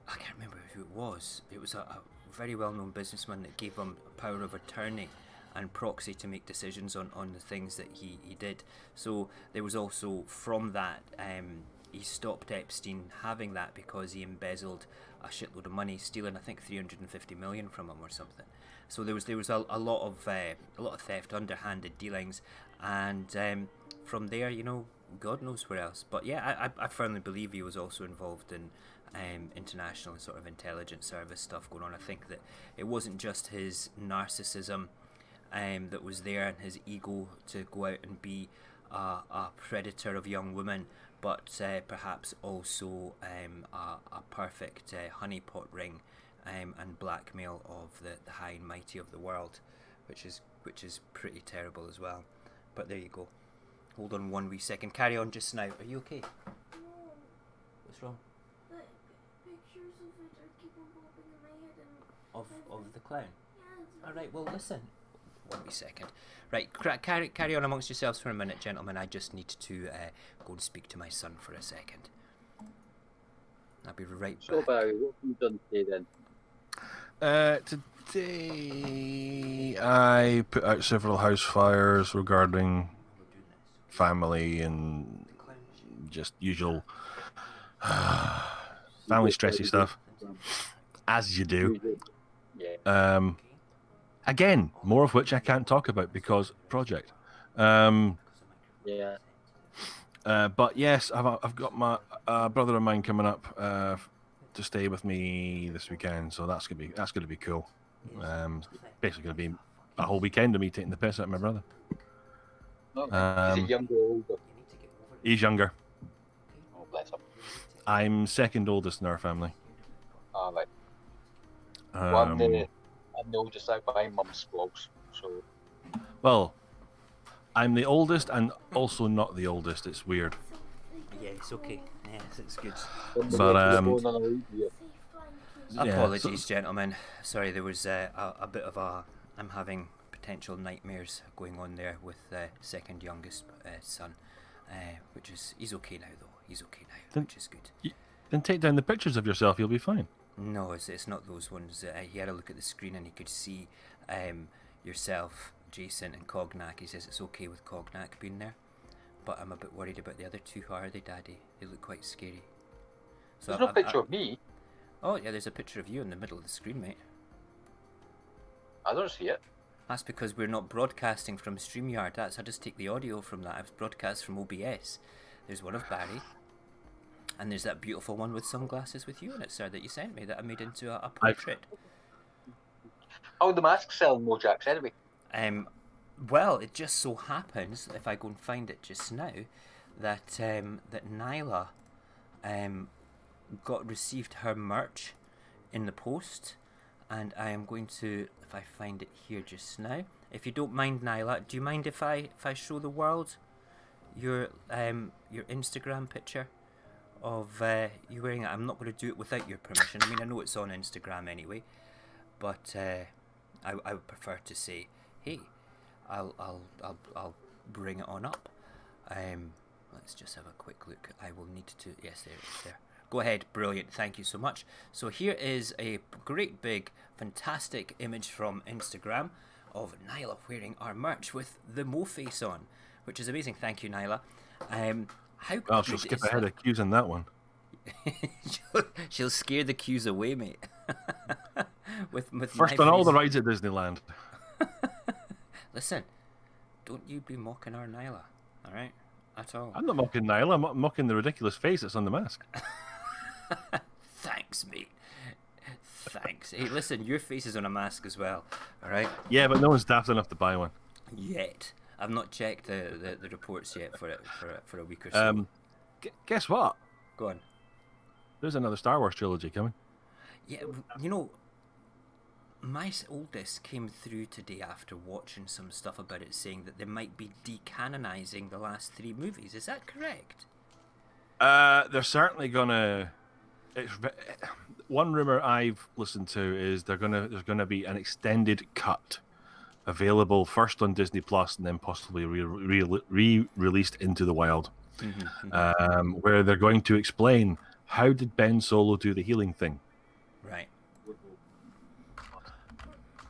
I can't remember who it was. It was a very well-known businessman that gave him a power of attorney and proxy to make decisions on the things that he did. So there was also, from that, he stopped Epstein having that because he embezzled a shitload of money, stealing I think 350 million from him or something. So there was a lot of theft, underhanded dealings, and from there, you know, God knows where else. But yeah, I firmly believe he was also involved in international and sort of intelligence service stuff going on. I think that it wasn't just his narcissism that was there and his ego to go out and be a predator of young women, but perhaps also a perfect honeypot ring and blackmail of the high and mighty of the world, which is pretty terrible as well. But there you go. Hold on 1 wee second. Carry on just now. Are you okay? What's wrong? The pictures of it keep on popping in my head and Of the clown? yeah, Alright, well listen. 1 wee second. Right, carry on amongst yourselves for a minute, gentlemen. I just need to go and speak to my son for a second. I'll be right So, back. Barry, what have you done today then? Today, I put out several house fires regarding family and just usual family stressy stuff, as you do. Yeah. Again, more of which I can't talk about because project. Yeah. But yes, I've got my brother of mine coming up to stay with me this weekend, so that's gonna be cool. Basically gonna be a whole weekend of me taking the piss out of my brother. Okay. Is it younger or older? He's younger. Oh, bless him. I'm second oldest in our family. All right. Well, I'm the oldest out by mum's spoils, so. Well, I'm the oldest and also not the oldest. It's weird. Yeah, it's okay. Yes, it's good. But Apologies, gentlemen. Sorry, there was a bit of a... I'm having potential nightmares going on there with second youngest son, which is... He's okay now, though. He's okay now, which is good. Then take down the pictures of yourself. You'll be fine. No, it's not those ones. He had a look at the screen and he could see yourself, Jason, and Cognac. He says it's okay with Cognac being there, but I'm a bit worried about the other two. How are they, Daddy? They look quite scary. So there's no picture of me. Oh, yeah, there's a picture of you in the middle of the screen, mate. I don't see it. That's because we're not broadcasting from StreamYard. I just take the audio from that. I was broadcast from OBS. There's one of Barry. And there's that beautiful one with sunglasses with you in it, sir, that you sent me that I made into a portrait. How the mask selling, Mojax, anyway? Well, it just so happens, if I go and find it just now, that that Nyla received her merch in the post, and I am going to, if I find it here just now, if you don't mind, Nyla, do you mind if I show the world your Instagram picture of you wearing it? I'm not going to do it without your permission. I mean, I know it's on Instagram anyway, but I would prefer to say, hey, I'll bring it on up. Let's just have a quick look. I will need to. Yes, there it is. There. Go ahead. Brilliant. Thank you so much. So here is a great big fantastic image from Instagram of Nyla wearing our merch with the Mo face on, which is amazing. Thank you, Nyla. Well, she'll skip ahead of cues on that one. she'll scare the cues away, mate. with First on all the rides at Disneyland. Listen, don't you be mocking our Nyla, all right? At all. I'm not mocking Nyla. I'm mocking the ridiculous face that's on the mask. Thanks, mate. Thanks. Hey, listen, your face is on a mask as well, all right? Yeah, but no one's daft enough to buy one yet. I've not checked the reports yet for a week or so. Guess what? Go on. There's another Star Wars trilogy coming. Yeah, you know, my oldest came through today after watching some stuff about it, saying that they might be decanonizing the last 3 movies. Is that correct? They're certainly gonna. One rumor I've listened to is there's gonna be an extended cut available first on Disney Plus and then possibly re-released into the wild, where they're going to explain how did Ben Solo do the healing thing. Right.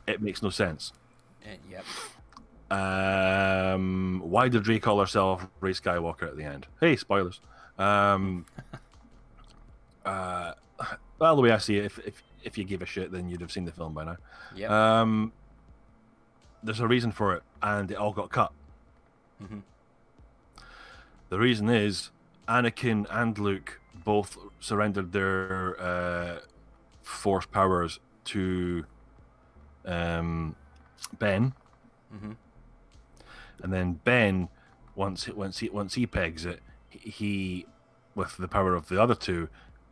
It makes no sense. Yep. Why did Rey call herself Rey Skywalker at the end? Hey, spoilers. Well, the way I see it, if you give a shit, then you'd have seen the film by now. Yep. There's a reason for it, and it all got cut. The reason is Anakin and Luke both surrendered their force powers to Ben, and then Ben, once he pegs it, he with the power of the other two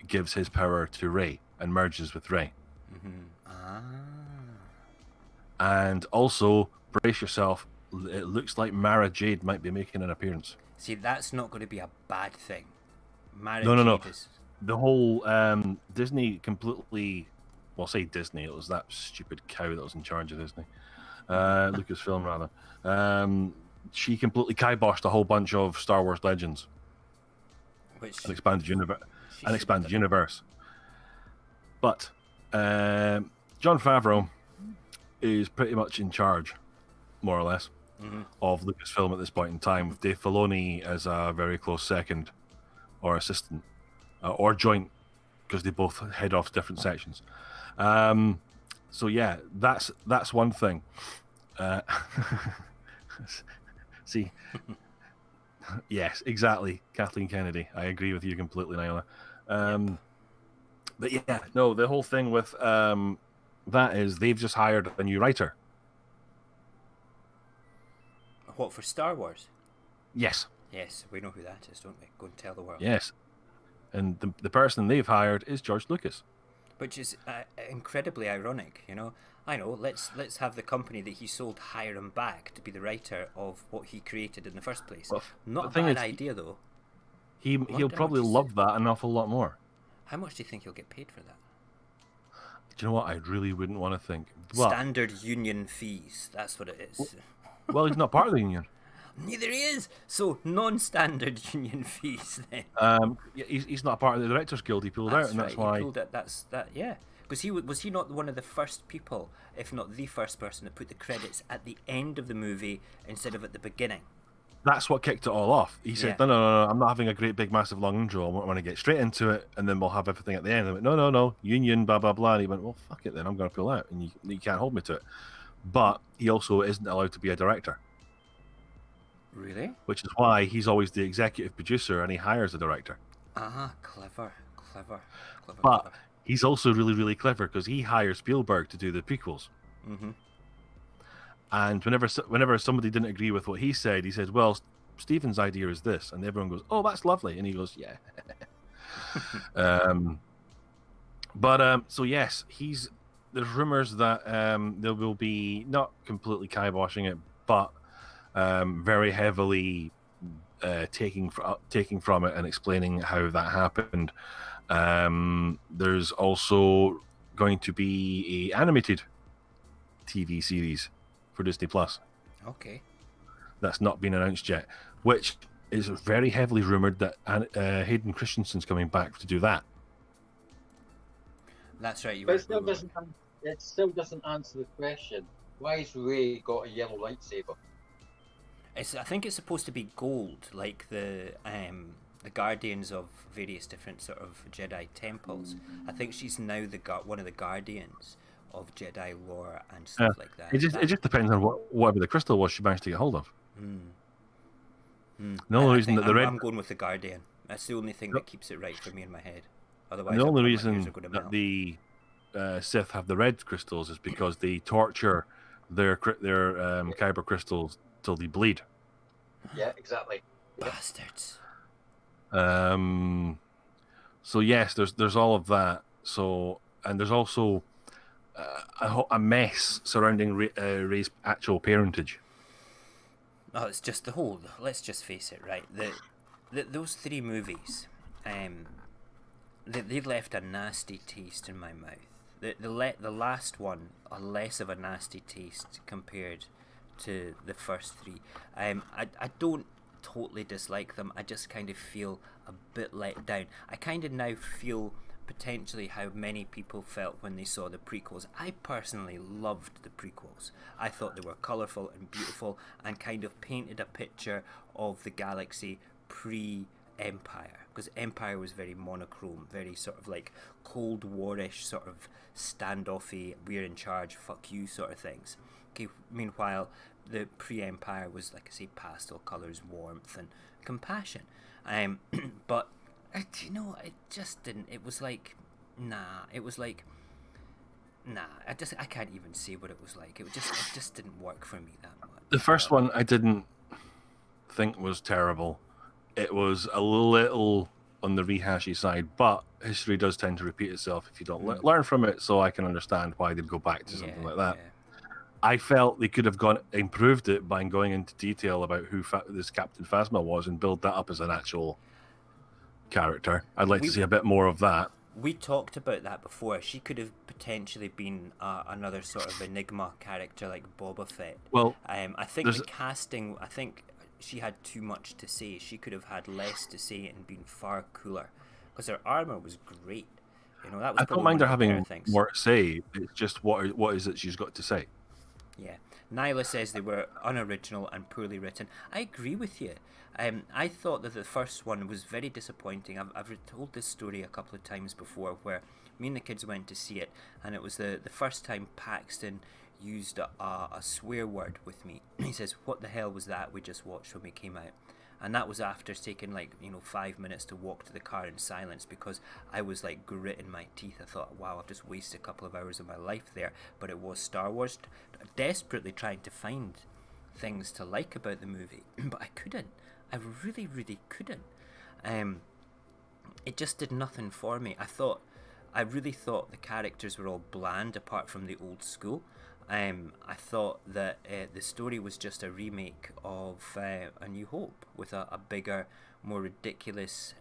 gives his power to Rey and merges with Rey. And also, brace yourself, it looks like Mara Jade might be making an appearance. See, that's not going to be a bad thing. Mara No. Jade is... The whole Disney completely... Well, say Disney, it was that stupid cow that was in charge of Disney. Lucasfilm, rather. She completely kiboshed a whole bunch of Star Wars Legends. Which... An expanded universe. But Jon Favreau is pretty much in charge, more or less, of Lucasfilm at this point in time, with Dave Filoni as a very close second or assistant, or joint, because they both head off to different sections. So yeah, that's one thing. See, yes, exactly, Kathleen Kennedy. I agree with you completely, Nyla. But yeah, no, the whole thing with that is they've just hired a new writer. What, for Star Wars? Yes. Yes, we know who that is, don't we? Go and tell the world. Yes. And the person they've hired is George Lucas. Which is incredibly ironic, you know. I know, let's have the company that he sold hire him back to be the writer of what he created in the first place. Well, not a bad idea, though. He'll probably love that an awful lot more. How much do you think he'll get paid for that? Do you know what? I really wouldn't want to think. Standard union fees, that's what it is. Well, he's not part of the union. Neither he is. So non-standard union fees then. He's not part of the Directors Guild. He pulled out, and that's why. He pulled it. Yeah. Because was he not one of the first people, if not the first person, to put the credits at the end of the movie instead of at the beginning? That's what kicked it all off. He said, no, I'm not having a great big massive long intro. I want to get straight into it, and then we'll have everything at the end. I went, no, union, blah blah blah. And he went, well, fuck it then. I'm going to pull out, and you can't hold me to it. But he also isn't allowed to be a director. Really? Which is why he's always the executive producer, and he hires a director. Clever. But he's also really, really clever, because he hires Spielberg to do the prequels. Mm-hmm. And whenever somebody didn't agree with what he said, well, Stephen's idea is this, and everyone goes, oh, that's lovely, and he goes, yeah. So yes, there's rumors that there will be, not completely kiboshing it, but very heavily taking from it and explaining how that happened. There's also going to be a animated TV series for Disney Plus. Okay. That's not been announced yet, which is very heavily rumored that Hayden Christensen's coming back to do that. That's right. But it still doesn't answer the question. Why has Rey got a yellow lightsaber? I think it's supposed to be gold, like the guardians of various different sort of Jedi temples. I think she's now one of the guardians of Jedi lore and stuff like that. It just depends on whatever the crystal was she managed to get hold of. No reason that I'm going with the guardian. That's the only thing that keeps it right for me in my head. Otherwise, the only reason that the Sith have the red crystals is because they torture their kyber crystals till they bleed. Yeah, exactly. Bastards. So yes, there's all of that. So, and there's also a mess surrounding Rey's actual parentage. Oh, it's just the whole. Let's just face it, right? Those three movies, they've left a nasty taste in my mouth. The last one, a less of a nasty taste compared to the first three. I don't totally dislike them. I just kind of feel a bit let down. I kind of now feel potentially how many people felt when they saw the prequels. I personally loved the prequels. I thought they were colourful and beautiful and kind of painted a picture of the galaxy pre-Empire, because Empire was very monochrome, very sort of like Cold War-ish, sort of standoffy, we're in charge, fuck you sort of things. Okay, meanwhile, the pre-Empire was, like I say, pastel colours, warmth and compassion. But you know, it just didn't. It was like, nah. It was like, nah. I can't even say what it was like. It just didn't work for me that much. The first one I didn't think was terrible. It was a little on the rehashy side, but history does tend to repeat itself if you don't learn from it. So I can understand why they'd go back to something like that. Yeah. I felt they could have improved it by going into detail about who this Captain Phasma was and build that up as an actual character. I'd like to see a bit more of that. We talked about that before. She could have potentially been another sort of enigma character like Boba Fett. Well, I think the casting, I think she had too much to say. She could have had less to say and been far cooler, because her armor was great. You know, that was I don't probably mind one her of the better having things. more to say. It's just what is it she's got to say. Yeah. Nyla says they were unoriginal and poorly written. I agree with you. I thought that the first one was very disappointing. I've told this story a couple of times before where me and the kids went to see it, and it was the first time Paxton used a swear word with me. He says, "What the hell was that we just watched when we came out?" And that was after taking 5 minutes to walk to the car in silence because I was like gritting my teeth. I thought, wow, I've just wasted a couple of hours of my life there. But it was Star Wars, desperately trying to find things to like about the movie, but I couldn't. I really, really couldn't. It just did nothing for me. I really thought the characters were all bland apart from the old school. I thought that the story was just a remake of A New Hope with a bigger, more ridiculous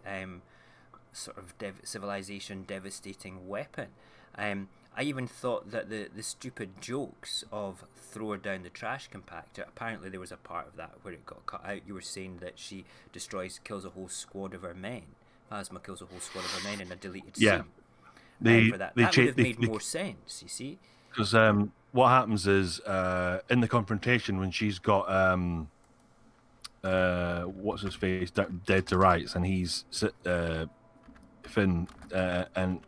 sort of civilization devastating weapon. I even thought that the stupid jokes of throw her down the trash compactor, apparently there was a part of that where it got cut out. You were saying that she kills a whole squad of her men. Phasma kills a whole squad of her men in a deleted scene. For that would have made more sense, you see. Because what happens is in the confrontation when she's got what's his face dead to rights, and he's Finn, and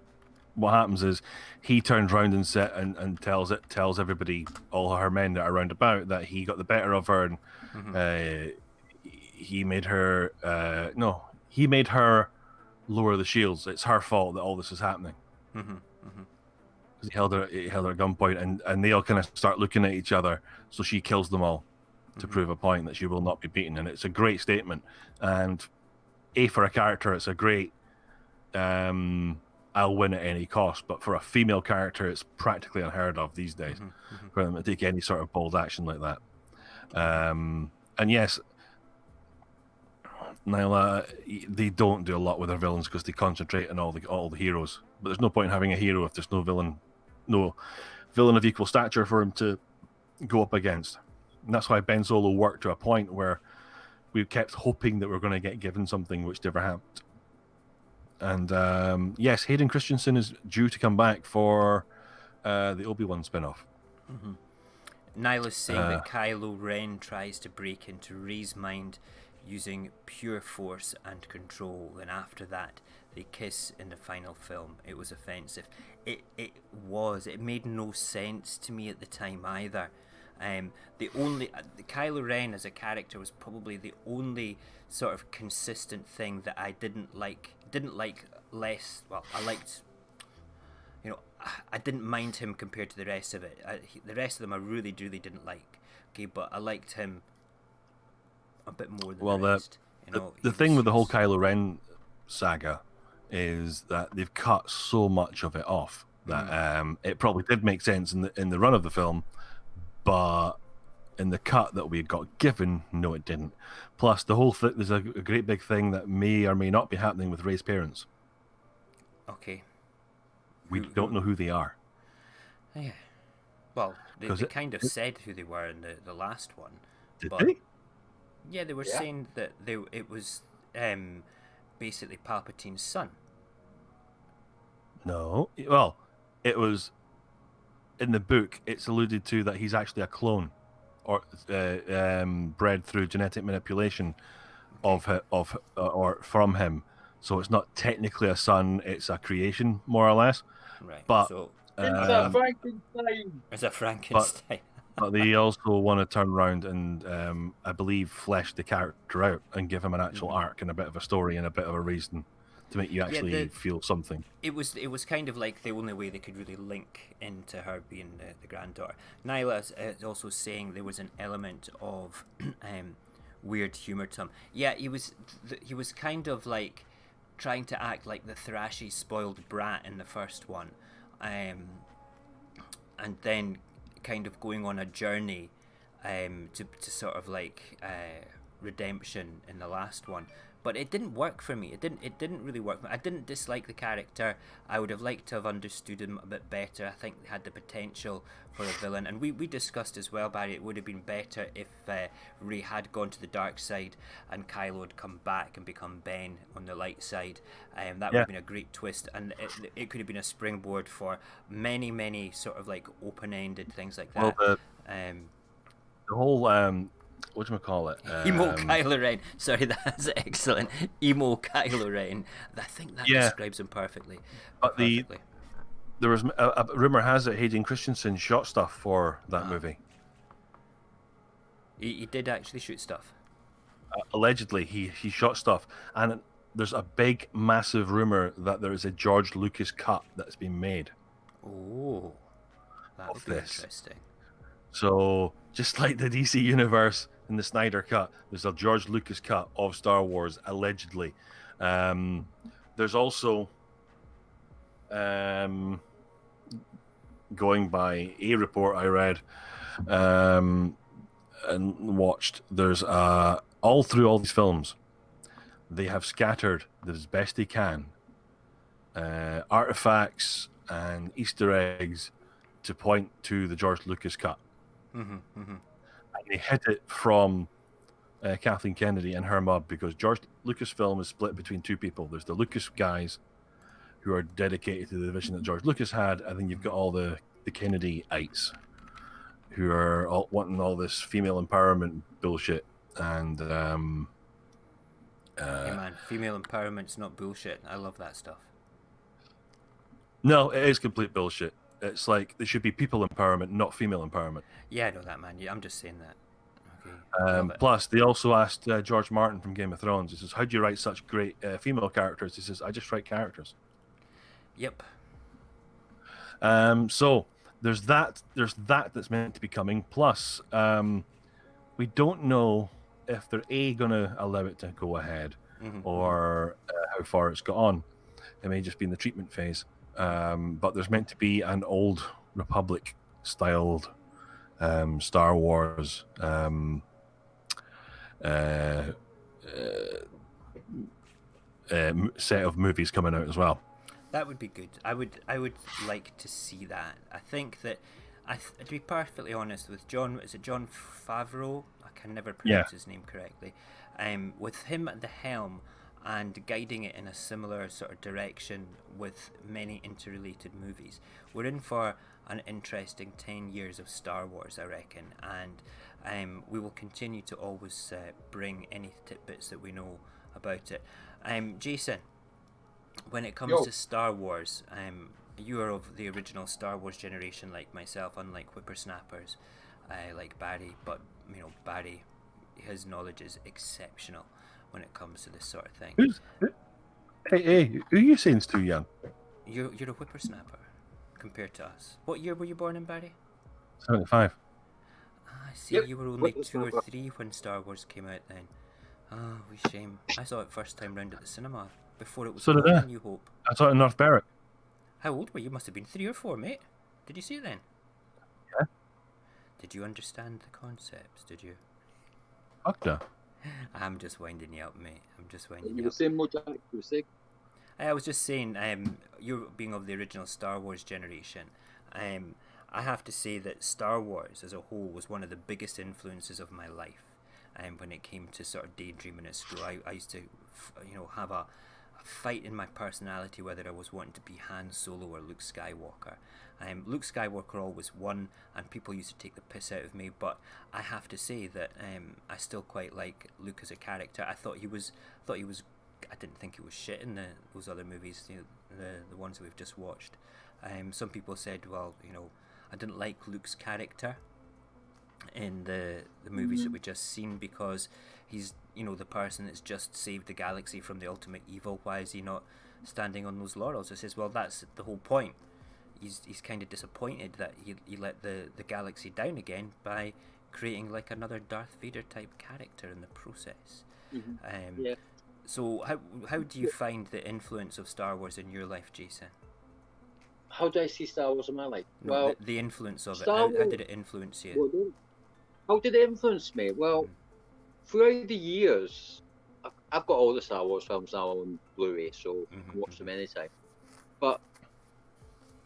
what happens is he turns around and tells everybody, all her men that are around about, that he got the better of her, and he made her lower the shields. It's her fault that all this is happening. He held her at gunpoint, and they all kind of start looking at each other. So she kills them all to prove a point that she will not be beaten. And it's a great statement. And for a character, it's a great I'll win at any cost. But for a female character, it's practically unheard of these days for them to take any sort of bold action like that. And yes, Nyla, they don't do a lot with their villains because they concentrate on all the heroes. But there's no point in having a hero if there's no villain of equal stature for him to go up against. And that's why Ben Solo worked to a point where we kept hoping that we were going to get given something, which never happened. And yes, Hayden Christensen is due to come back for the Obi-Wan spin-off. Nyla's saying that Kylo Ren tries to break into Rey's mind using pure force and control, and after that they kiss in the final film. It was offensive. It made no sense to me at the time either. Kylo Ren as a character was probably the only sort of consistent thing that I didn't like less. Well, I liked, I didn't mind him compared to the rest of it. The rest of them I really, really didn't like. Okay, but I liked him a bit more than the rest. The thing with the whole Kylo Ren saga is that they've cut so much of it off that it probably did make sense in the run of the film, but in the cut that we got given, no, it didn't. Plus, the whole thing, there's a great big thing that may or may not be happening with Rey's parents. Okay. We don't know who they are. Yeah. Well, they kind of said who they were in the last one. Did they? Yeah, they were saying that it was basically Palpatine's son. No. Well, it was in the book. It's alluded to that he's actually a clone, or bred through genetic manipulation or from him. So it's not technically a son; it's a creation, more or less. Right. But so it's a Frankenstein. It's a Frankenstein. But they also want to turn around and, I believe, flesh the character out and give him an actual arc and a bit of a story and a bit of a reason to make you actually feel something. It was kind of like the only way they could really link into her being the granddaughter. Nyla is also saying there was an element of weird humor to him. Yeah, he was kind of like trying to act like the thrashy, spoiled brat in the first one, and then kind of going on a journey to sort of like redemption in the last one. but it didn't work for me. It didn't really work. I didn't dislike the character. I would have liked to have understood him a bit better. I think they had the potential for a villain, and we discussed as well, Barry. It would have been better if Rey had gone to the dark side and Kylo had come back and become Ben on the light side. That would have been a great twist, and it could have been a springboard for many sort of like open-ended things like that. Well, the whole whatchamacallit? Emo Kylo Ren. Sorry, that's excellent. Emo Kylo Ren. I think that describes him perfectly. But there was a rumor has it Hayden Christensen shot stuff for that movie. He did actually shoot stuff. Allegedly, he shot stuff, and there's a big, massive rumor that there is a George Lucas cut that's been made. Oh, that would be interesting. So, just like the DC universe in the Snyder cut, there's a George Lucas cut of Star Wars, allegedly. There's also, going by a report I read and watched, there's all through all these films, they have scattered as best they can artifacts and Easter eggs to point to the George Lucas cut. And they hid it from Kathleen Kennedy and her mob, because George Lucasfilm is split between two people. There's the Lucas guys who are dedicated to the vision that George Lucas had, and then you've got all the Kennedy-ites who are all wanting all this female empowerment bullshit. And hey man, female empowerment's not bullshit. I love that stuff. No, it is complete bullshit. It's like there should be people empowerment, not female empowerment. Yeah, I know that, man. Yeah, I'm just saying that. Okay. Plus, they also asked George Martin from Game of Thrones. He says, "How do you write such great female characters?" He says, "I just write characters." Yep. So there's that. There's that's meant to be coming. Plus, we don't know if they're going to allow it to go ahead, or how far it's got on. It may just be in the treatment phase. But there's meant to be an old Republic styled Star Wars set of movies coming out as well. That would be good. I would like to see that. I think that to be perfectly honest with John, is it John Favreau? I can never pronounce his name correctly. With him at the helm and guiding it in a similar sort of direction with many interrelated movies, we're in for an interesting 10 years of Star Wars, I reckon, and we will continue to always bring any tidbits that we know about it. Jason, when it comes to Star Wars, you are of the original Star Wars generation like myself, unlike whippersnappers like Barry, but you know, Barry, his knowledge is exceptional when it comes to this sort of thing. Hey, who are you saying is too young? You're a whippersnapper compared to us. What year were you born in, Barry? 75. I see. You were only 2 or 3 when Star Wars came out then. Oh, we shame. I saw it first time round at the cinema before it was So did I. New Hope. I saw it in North Berwick. How old were you? Must have been 3 or 4, mate. Did you see it then? Yeah. Did you understand the concepts? Did you? Fuck no. I'm just winding you up, mate. I'm just winding You you were up. saying Mojax, you were saying? I was just saying, you being of the original Star Wars generation, I have to say that Star Wars as a whole was one of the biggest influences of my life. When it came to sort of daydreaming at school, I used to, have a fight in my personality whether I was wanting to be Han Solo or Luke Skywalker. Luke Skywalker always won, and people used to take the piss out of me. But I have to say that I still quite like Luke as a character. I didn't think he was shit in those other movies, the ones that we've just watched. Some people said, well, I didn't like Luke's character in the movies that we just seen because he's the person that's just saved the galaxy from the ultimate evil. Why is he not standing on those laurels? I says, well, that's the whole point. He's kind of disappointed that he let the galaxy down again by creating like another Darth Vader type character in the process. So how do you find the influence of Star Wars in your life, Jason? How do I see Star Wars in my life? No, well, the influence of it. Star How did it influence you? How did it influence me? Well, throughout the years, I've got all the Star Wars films now on Blu-ray, so I can watch them anytime. But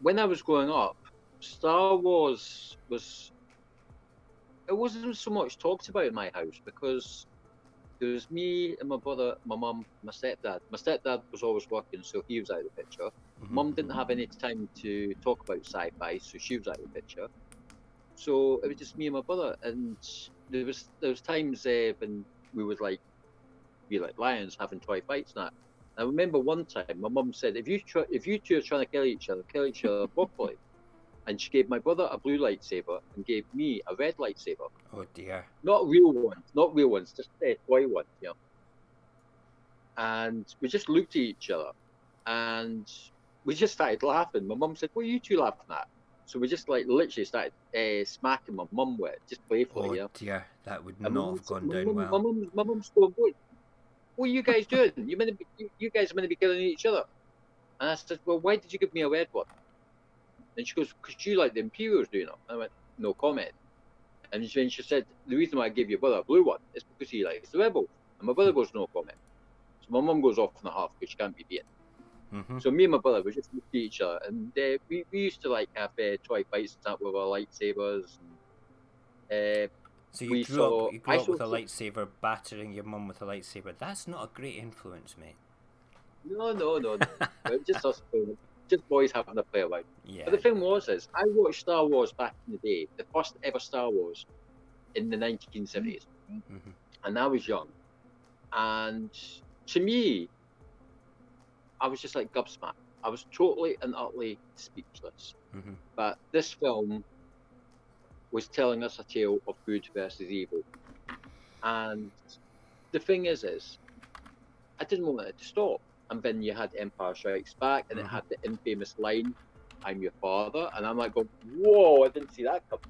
when I was growing up, Star Wars it wasn't so much talked about in my house because there was me and my brother, my mum, my stepdad. My stepdad was always working, so he was out of the picture. Mum didn't have any time to talk about sci-fi, so she was out of the picture. So it was just me and my brother, and there was times when we would be like lions having toy fights and that. I remember one time my mum said, if you two are trying to kill each other properly. And she gave my brother a blue lightsaber and gave me a red lightsaber. Oh dear. Not real ones, just toy ones, you know. And we just looked at each other and we just started laughing. My mum said, "What are you two laughing at?" So we just literally started smacking my mum with it, just playfully, Oh you know. dear, that would And not have gone down well. My mum's going, what are you guys doing? You guys are meant to be killing each other. And I said, well, why did you give me a red one? And she goes, because you like the Imperials, do you know? And I went, no comment. And then she said, the reason why I gave your brother a blue one is because he likes the Rebels. And my brother goes, no comment. So my mum goes off in a half because she can't be beaten. So me and my brother, we just looked at each other. And we used to have toy fights and that with our lightsabers. And, so you grew up with a lightsaber, battering your mum with a lightsaber. That's not a great influence, mate. No. Just us playing. Just boys having a play around. Yeah. But the thing is, I watched Star Wars back in the day, the first ever Star Wars in the 1970s. And I was young. And to me, I was just like gobsmacked. I was totally and utterly speechless. But this film was telling us a tale of good versus evil. And the thing is I didn't want it to stop. And then you had Empire Strikes Back, and it had the infamous line, "I'm your father," and I'm like going, "Whoa! I didn't see that coming."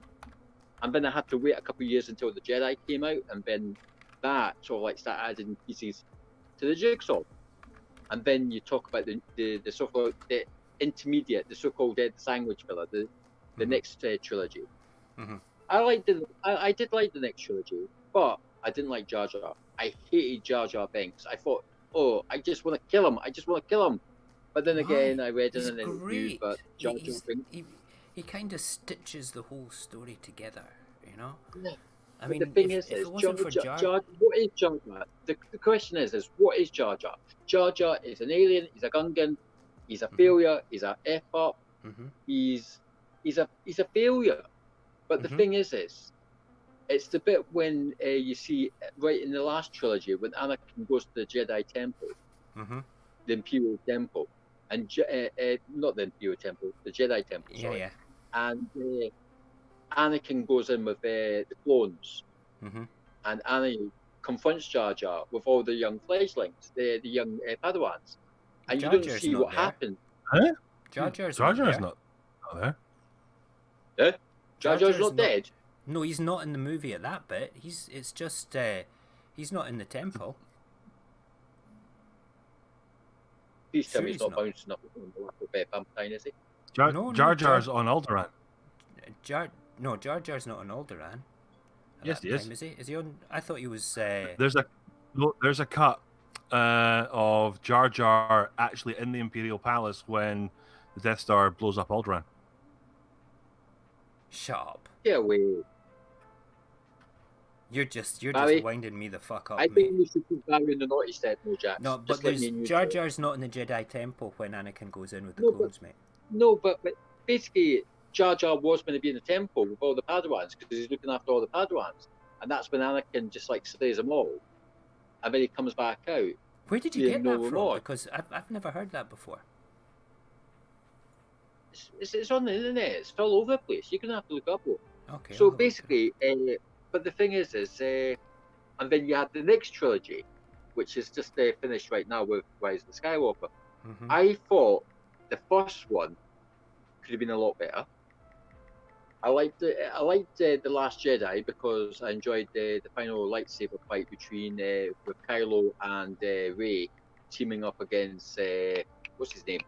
And then I had to wait a couple of years until the Jedi came out, and then that sort of started adding pieces to the jigsaw. And then you talk about the so-called the intermediate, the so-called the sandwich filler, the next trilogy. I did like the next trilogy, but I didn't like Jar Jar. I hated Jar Jar Binks. I thought, oh, I just want to kill him. But then again, I read in an interview that Jar Jar Binks... He kind of stitches the whole story together, you know? Yeah. I mean, the thing if is it wasn't for Jar... what is Jar Jar? The question is what is Jar Jar? Jar Jar is an alien, he's a Gungan, he's a failure, he's a F-up, he's a failure. But the thing is it's the bit when you see right in the last trilogy when Anakin goes to the Jedi Temple, the Imperial Temple, and not the Imperial Temple, the Jedi Temple, sorry. Yeah. And Anakin goes in with the clones, and Anakin confronts Jar Jar with all the young fledglings, the young Padawans, and you don't see what happened. Huh? Jar Jar's not there. Yeah? Jar Jar's not dead? No, he's not in the movie at that bit. He's not in the temple. Please tell me he's not bouncing up on the lap of Palpatine, is he? Jar Jar's on Alderaan. Jar Jar's not on Alderaan. Yes, he is. Is he? Is he on? I thought he was. There's a cut of Jar Jar actually in the Imperial Palace when the Death Star blows up Alderaan. Shut up. Get away. You're just winding me the fuck up, I think we should put Barry in the naughty step, Mojax. No, but Jar Jar's not in the Jedi Temple when Anakin goes in with the clones, mate. No, but basically, Jar Jar was going to be in the temple with all the Padawans because he's looking after all the Padawans, and that's when Anakin just slays them all, and then he comes back out. Where did you get that from? Because I've never heard that before. It's on the internet. It's all over the place. You're gonna have to look up one. Okay. So basically, but the thing is, and then you had the next trilogy, which is just finished right now with Rise of the Skywalker. I thought the first one could have been a lot better. I liked the Last Jedi because I enjoyed the final lightsaber fight between with Kylo and Rey teaming up against what's his name?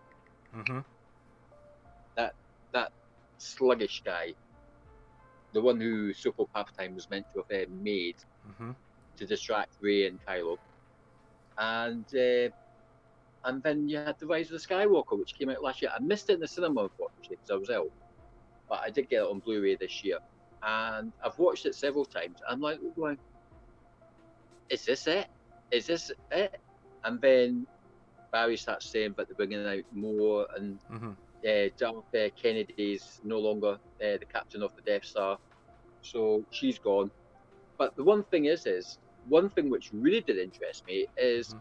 That sluggish guy, the one who so-called Palpatine was meant to have made to distract Rey and Kylo. and then you had The Rise of the Skywalker, which came out last year. I missed it in the cinema, unfortunately, because I was ill. But I did get it on Blu-ray this year. And I've watched it several times. I'm like, going, is this it? Is this it? And then Barry starts saying, but they're bringing out more, and Darth Kennedy's no longer the captain of the Death Star. So she's gone. But the one thing one thing which really did interest me is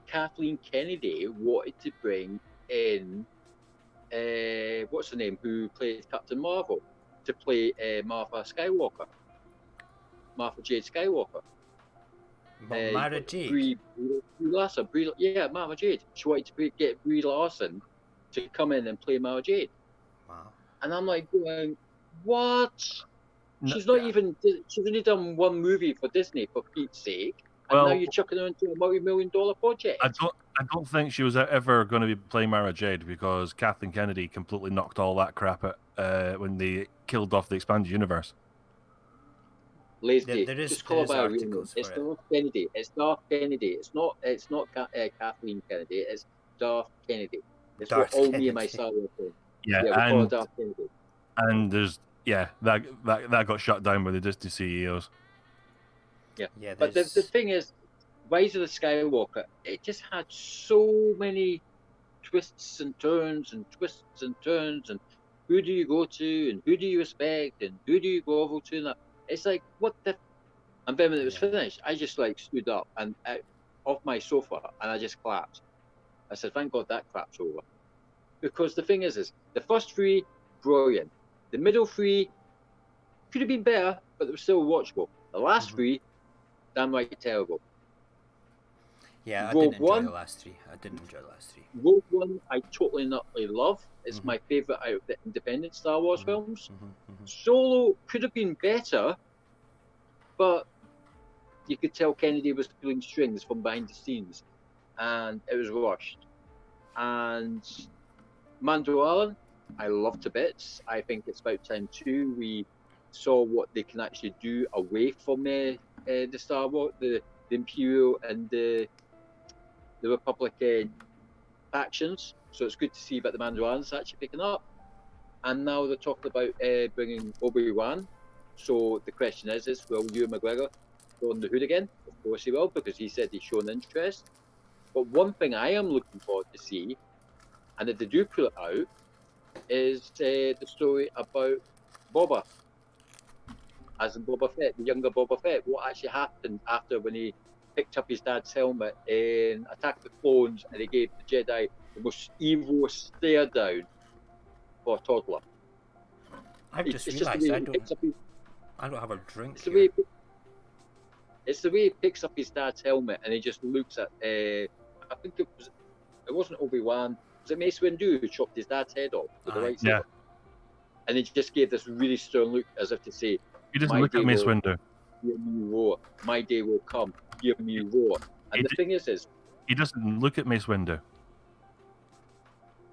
Kathleen Kennedy wanted to bring in, what's her name, who played Captain Marvel, to play Martha Jade Skywalker. Mara Jade? Brie Larson. Mara Jade. She wanted to get Brie Larson to come in and play Mara Jade. Wow. And I'm like going, what? She's only done one movie for Disney, for Pete's sake. And now you're chucking her into a multi-million-dollar project. I don't think she was ever going to be playing Mara Jade, because Kathleen Kennedy completely knocked all that crap out when they killed off the expanded universe. Lazy. There is, just call there her is by articles It's for it. Darth Kennedy. It's Darth Kennedy. It's not Kathleen Kennedy. It's Darth Kennedy. It's Darth what all me Kennedy. and my Star Wars thing. Yeah, we call her Darth Kennedy. And there's that got shut down by the Disney CEOs. Yeah, But the thing is, Rise of the Skywalker, it just had so many twists and turns, and who do you go to, and who do you respect, and who do you go over to, and that. It's like, what the... And then when it was finished, I just like stood up and off my sofa, and I just clapped. I said, thank God that crap's over. Because the thing is the first three, brilliant. The middle three could have been better, but they were still watchable. The last three, damn right terrible. Yeah, I Rogue didn't enjoy One. the last three. Rogue One, I totally and utterly love. It's my favourite out of the independent Star Wars films. Solo could have been better, but you could tell Kennedy was pulling strings from behind the scenes, and it was rushed. And Mando Allen, I love to bits. I think it's about time too we saw what they can actually do away from the Star Wars, the Imperial and the Republic factions. So it's good to see that the Mandalorian's actually picking up. And now they're talking about bringing Obi-Wan. So the question is will Ewan McGregor go on the hood again? Of course he will, because he said he's shown interest. But one thing I am looking forward to see, and if they do pull it out, is the story about Boba. As in Boba Fett, the younger Boba Fett. What actually happened after when he picked up his dad's helmet in Attack of the Clones, and he gave the Jedi the most evil stare down for a toddler. I've just realised I don't have a drink here. It's the way he picks up his dad's helmet, and he just looks at. I think it wasn't Obi-Wan. Was it Mace Windu who chopped his dad's head off with the lightsaber? Yeah. And he just gave this really stern look, as if to say, He doesn't look at Mace Windu. Hear me roar. My day will come. Hear me roar. And the thing is, he doesn't look at Mace Windu.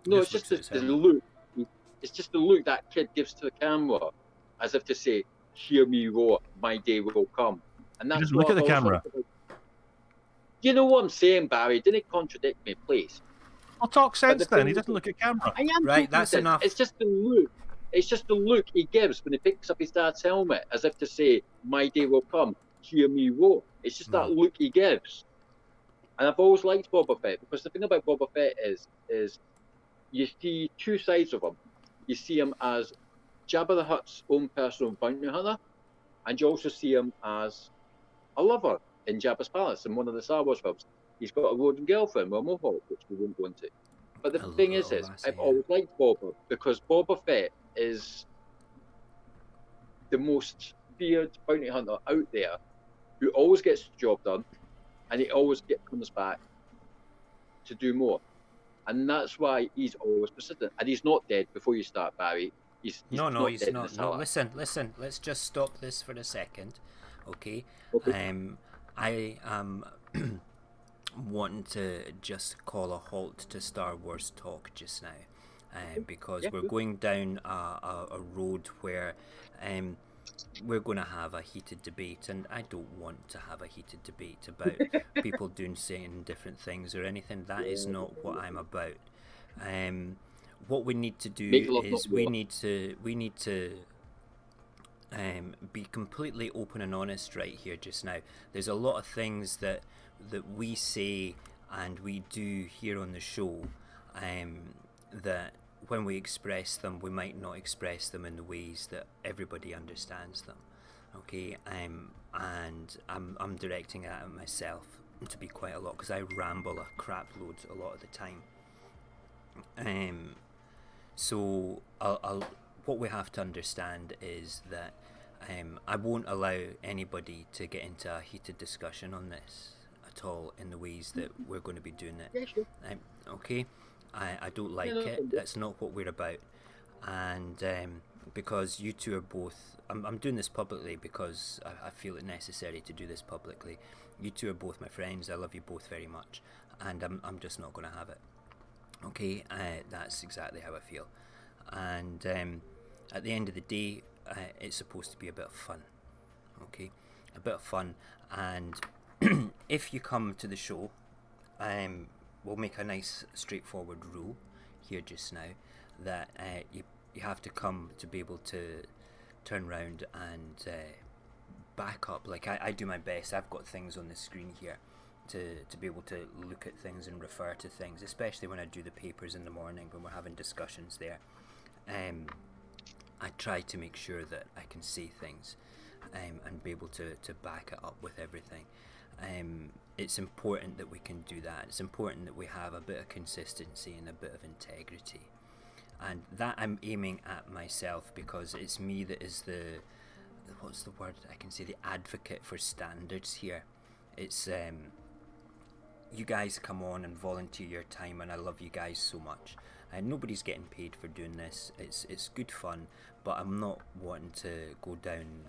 No, it's just the look. It's just the look that kid gives to the camera, as if to say, "Hear me roar. My day will come." And that's Just look at the camera. You know what I'm saying, Barry? Didn't contradict me, please. I'll talk sense then. He doesn't look at camera. I am Right, that's sense. enough. It's just the look. It's just the look he gives when he picks up his dad's helmet, as if to say, "My day will come. Hear me roar." It's just that look he gives. And I've always liked Boba Fett, because the thing about Boba Fett is you see two sides of him. You see him as Jabba the Hutt's own personal bounty hunter, and you also see him as a lover in Jabba's palace in one of the Star Wars films. He's got a Roden girlfriend with a mohawk, which we won't go into. But the thing is I've always liked Boba, because Boba Fett is the most feared bounty hunter out there, who always gets the job done, and he always comes back to do more. And that's why he's always persistent. And he's not dead before you start, Barry. He's No, he's dead not. No, listen. Let's just stop this for a second, okay? I am wanting to just call a halt to Star Wars talk just now, because we're going down a road where we're going to have a heated debate, and I don't want to have a heated debate about people doing saying different things or anything. That is not what I'm about. What we need to Make do love, is not we war. need to be completely open and honest right here just now. There's a lot of things that we say and we do here on the show that when we express them, we might not express them in the ways that everybody understands them. Okay, and I'm directing that at myself to be quite a lot, because I ramble a crap load a lot of the time. So what we have to understand is that I won't allow anybody to get into a heated discussion on this at all in the ways that we're going to be doing it. Yeah, sure. Okay, I don't like no, it. That's not what we're about. And because you two are both, I'm doing this publicly because I feel it necessary to do this publicly. You two are both my friends. I love you both very much, and I'm just not going to have it. Okay, that's exactly how I feel. And at the end of the day, it's supposed to be a bit of fun. Okay, a bit of fun. And if you come to the show, we'll make a nice straightforward rule here just now that you have to come to be able to turn around and back up. Like I do my best. I've got things on the screen here to be able to look at things and refer to things, especially when I do the papers in the morning when we're having discussions there. I try to make sure that I can see things and be able to back it up with everything. It's important that we can do that. It's important that we have a bit of consistency and a bit of integrity. And that I'm aiming at myself, because it's me that is what's the word I can say, the advocate for standards here. It's you guys come on and volunteer your time, and I love you guys so much. And nobody's getting paid for doing this. It's good fun, but I'm not wanting to go down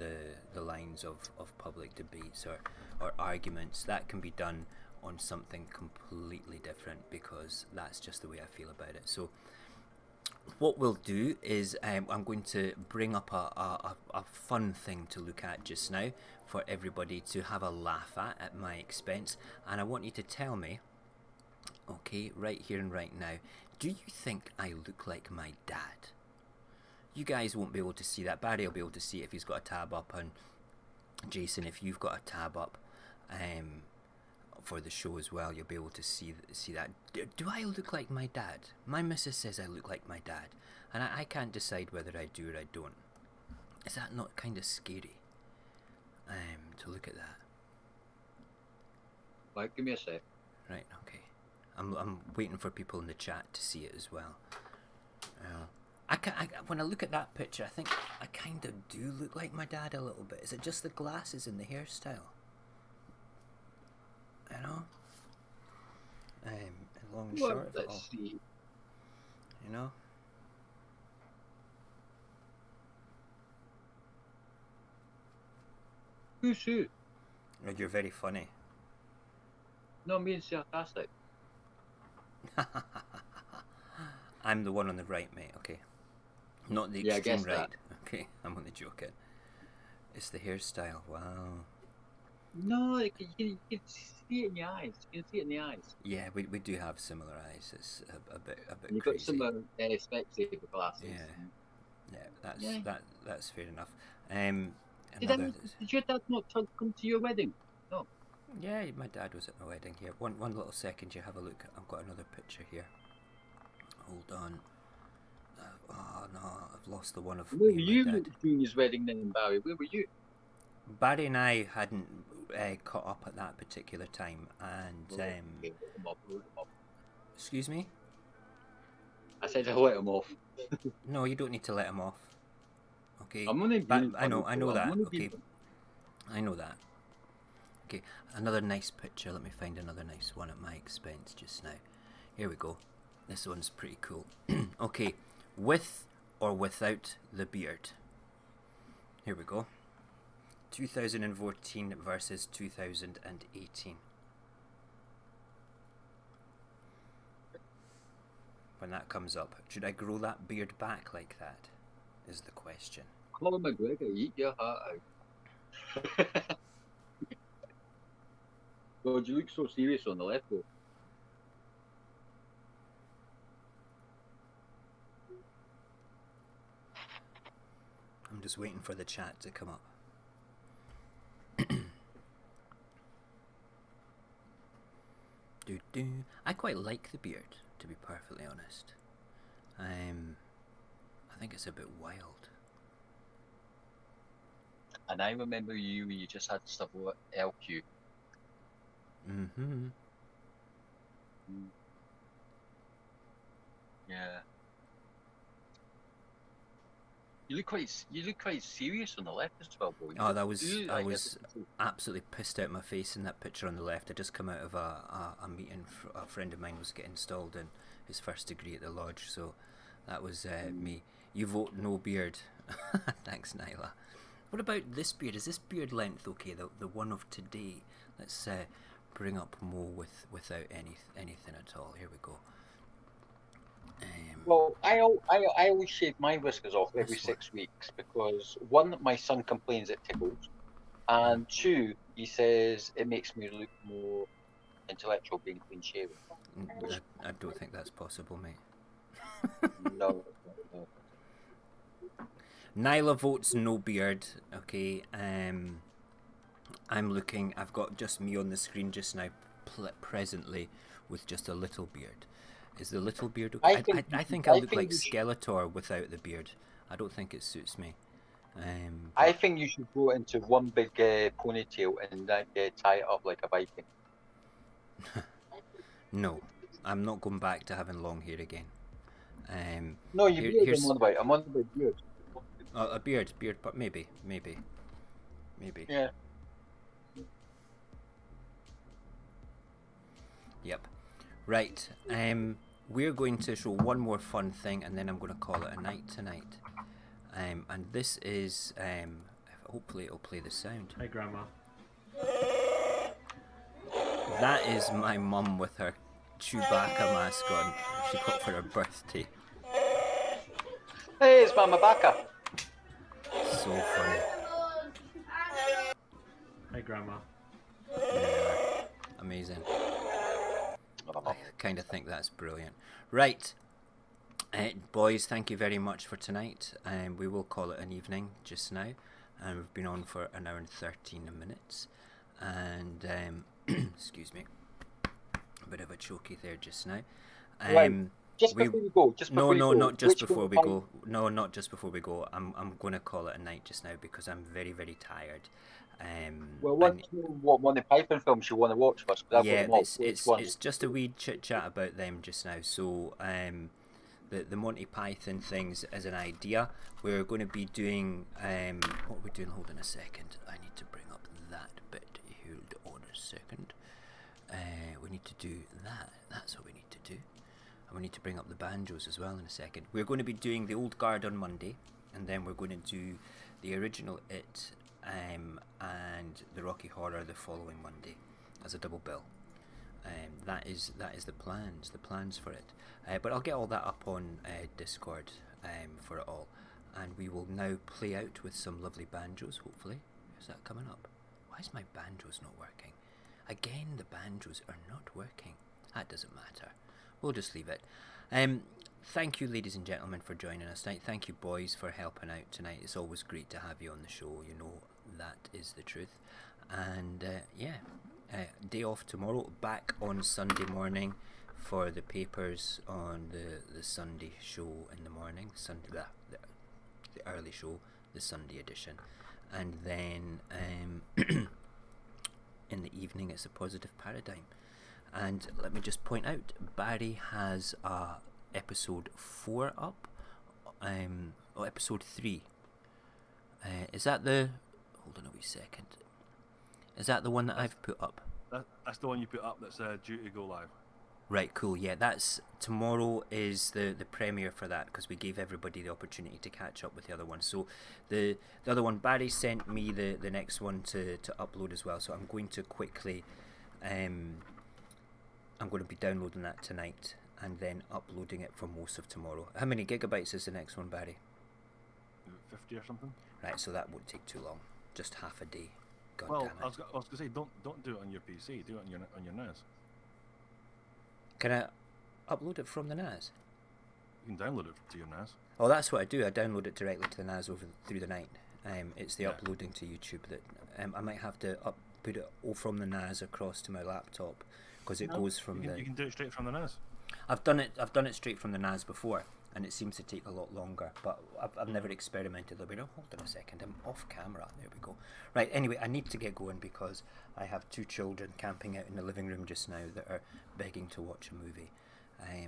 the lines of public debates or arguments. That can be done on something completely different, because that's just the way I feel about it. So what we'll do is I'm going to bring up a fun thing to look at just now for everybody to have a laugh at my expense, and I want you to tell me, okay, right here and right now, do you think I look like my dad? You guys won't be able to see that. Barry will be able to see it if he's got a tab up, and Jason, if you've got a tab up for the show as well, you'll be able to see that. Do I look like my dad? My missus says I look like my dad, and I can't decide whether I do or I don't. Is that not kind of scary? To look at that. Right, give me a sec. Right, okay. I'm waiting for people in the chat to see it as well. When I look at that picture, I think I kind of do look like my dad a little bit. Is it just the glasses and the hairstyle? You know? Long and short of it all. Let's see. You know? Who's who? Oh, you're very funny. No, I'm being sarcastic. I'm the one on the right, mate, okay? Not the Yeah, I extreme guess right. that. Okay, I'm only joking. It's the hairstyle, wow. No, you can see it in the eyes. You can see it in the eyes. Yeah, we do have similar eyes. It's a bit And you've crazy. got similar Specsavers glasses. Yeah, that's fair enough. Did your dad not come to your wedding? No. Yeah, my dad was at my wedding here. One little second, you have a look. I've got another picture here. Hold on. Oh no, I've lost the one of Where me were and you my dad. doing his wedding then, Barry? Where were you? Barry and I hadn't caught up at that particular time, and Okay, let him off. excuse me. I said I let him off. No, you don't need to let him off. Okay. I'm only being I know funny, that. I'm only Okay. being funny. I know that. Okay, another nice picture. Let me find another nice one at my expense just now. Here we go. This one's pretty cool. Okay, with or without the beard. Here we go. 2014 versus 2018. When that comes up, should I grow that beard back like that? Is the question. Conor McGregor, eat your heart out. God, you look so serious on the left, though. I'm just waiting for the chat to come up. I quite like the beard, to be perfectly honest. I think it's a bit wild. And I remember you when you just had stuff with LQ. Mm-hmm. Yeah. You look quite serious on the left as well, boy. Oh, I was absolutely pissed out my face in that picture on the left. I just come out of a meeting. A friend of mine was getting installed in his first degree at the lodge, so that was me. You vote no beard. Thanks, Nyla. What about this beard? Is this beard length okay? The one of today. Let's bring up Mo without anything at all. Here we go. Well, I always shave my whiskers off every 6 weeks because one, my son complains it tickles, and two, he says it makes me look more intellectual being clean shaven. I don't think that's possible, mate. No. Nyla votes no beard. Okay. I'm looking. I've got just me on the screen just now, presently, with just a little beard. Is the little beard okay? I think I look like Skeletor without the beard. I don't think it suits me. I think you should go into one big ponytail and tie it up like a Viking. No, I'm not going back to having long hair again. No, I'm on about beard. A beard, but maybe. Yeah. Yep. Right. We're going to show one more fun thing, and then I'm going to call it a night tonight. And this is hopefully it'll play the sound. Hi, Grandma. That is my mum with her Chewbacca mask on. She got for her birthday. Hey, it's Mama Baka. So funny. Hi, Grandma. Yeah, amazing. I kind of think that's brilliant. Right, boys, thank you very much for tonight. We will call it an evening just now. And we've been on for an hour and 13 minutes. And, excuse me, a bit of a chokey there just now. Just before we go. Not just before we go. No, not just before we go. I'm going to call it a night just now because I'm very, very tired. Well, what one of the Python films you want to watch first? Yeah, it's just a wee chit chat about them just now. So, the Monty Python things as an idea. We're going to be doing what we're doing. Hold on a second. I need to bring up that bit. Hold on a second. We need to do that. That's what we need to do. And we need to bring up the banjos as well in a second. We're going to be doing the Old Guard on Monday, and then we're going to do the original It and the Rocky Horror the following Monday as a double bill. That is the plans for it. But I'll get all that up on Discord for it all, and we will now play out with some lovely banjos. Hopefully, is that coming up? Why is my banjos not working? Again, the banjos are not working. That doesn't matter. We'll just leave it. Thank you, ladies and gentlemen, for joining us tonight. Thank you, boys, for helping out tonight. It's always great to have you on the show. You know that is the truth. And day off tomorrow. Back on Sunday morning for the papers on the Sunday show in the morning. The early show, the Sunday edition, and then in the evening it's a Positive Paradigm. And let me just point out, Barry has episode 4 up, episode 3. Is that the? Hold on a wee second. Is that the one that I've put up? That's the one you put up. That's due to go live. Right, cool. Yeah, that's tomorrow is the premiere for that because we gave everybody the opportunity to catch up with the other one. So the other one, Barry sent me the next one to upload as well. So I'm going to quickly, I'm going to be downloading that tonight and then uploading it for most of tomorrow. How many gigabytes is the next one, Barry? 50 or something. Right, so that won't take too long. Just half a day. God Well, damn it. I was going to say, don't do it on your PC. Do it on your NAS. Can I upload it from the NAS? You can download it to your NAS. Oh, that's what I do. I download it directly to the NAS through the night. It's the Yeah. uploading to YouTube that I might have to put it all from the NAS across to my laptop because it goes from You can do it straight from the NAS. I've done it straight from the NAS before, and it seems to take a lot longer. But I've never experimented. Hold on a second. I'm off camera. There we go. Right. Anyway, I need to get going because I have 2 children camping out in the living room just now that are begging to watch a movie.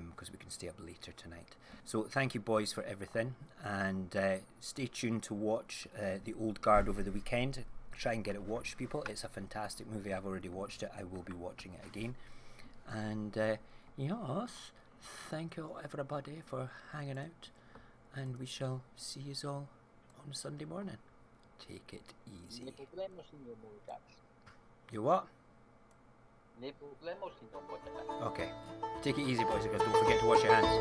Because we can stay up later tonight. So thank you, boys, for everything, and stay tuned to watch The Old Guard over the weekend. Try and get it watched, people. It's a fantastic movie. I've already watched it. I will be watching it again. And yes, thank you everybody for hanging out, and we shall see you all on Sunday morning. Take it easy. No problema, senhor Mojax. You what? No problema, senhor Mojax. Okay. Take it easy, boys and girls. Don't forget to wash your hands.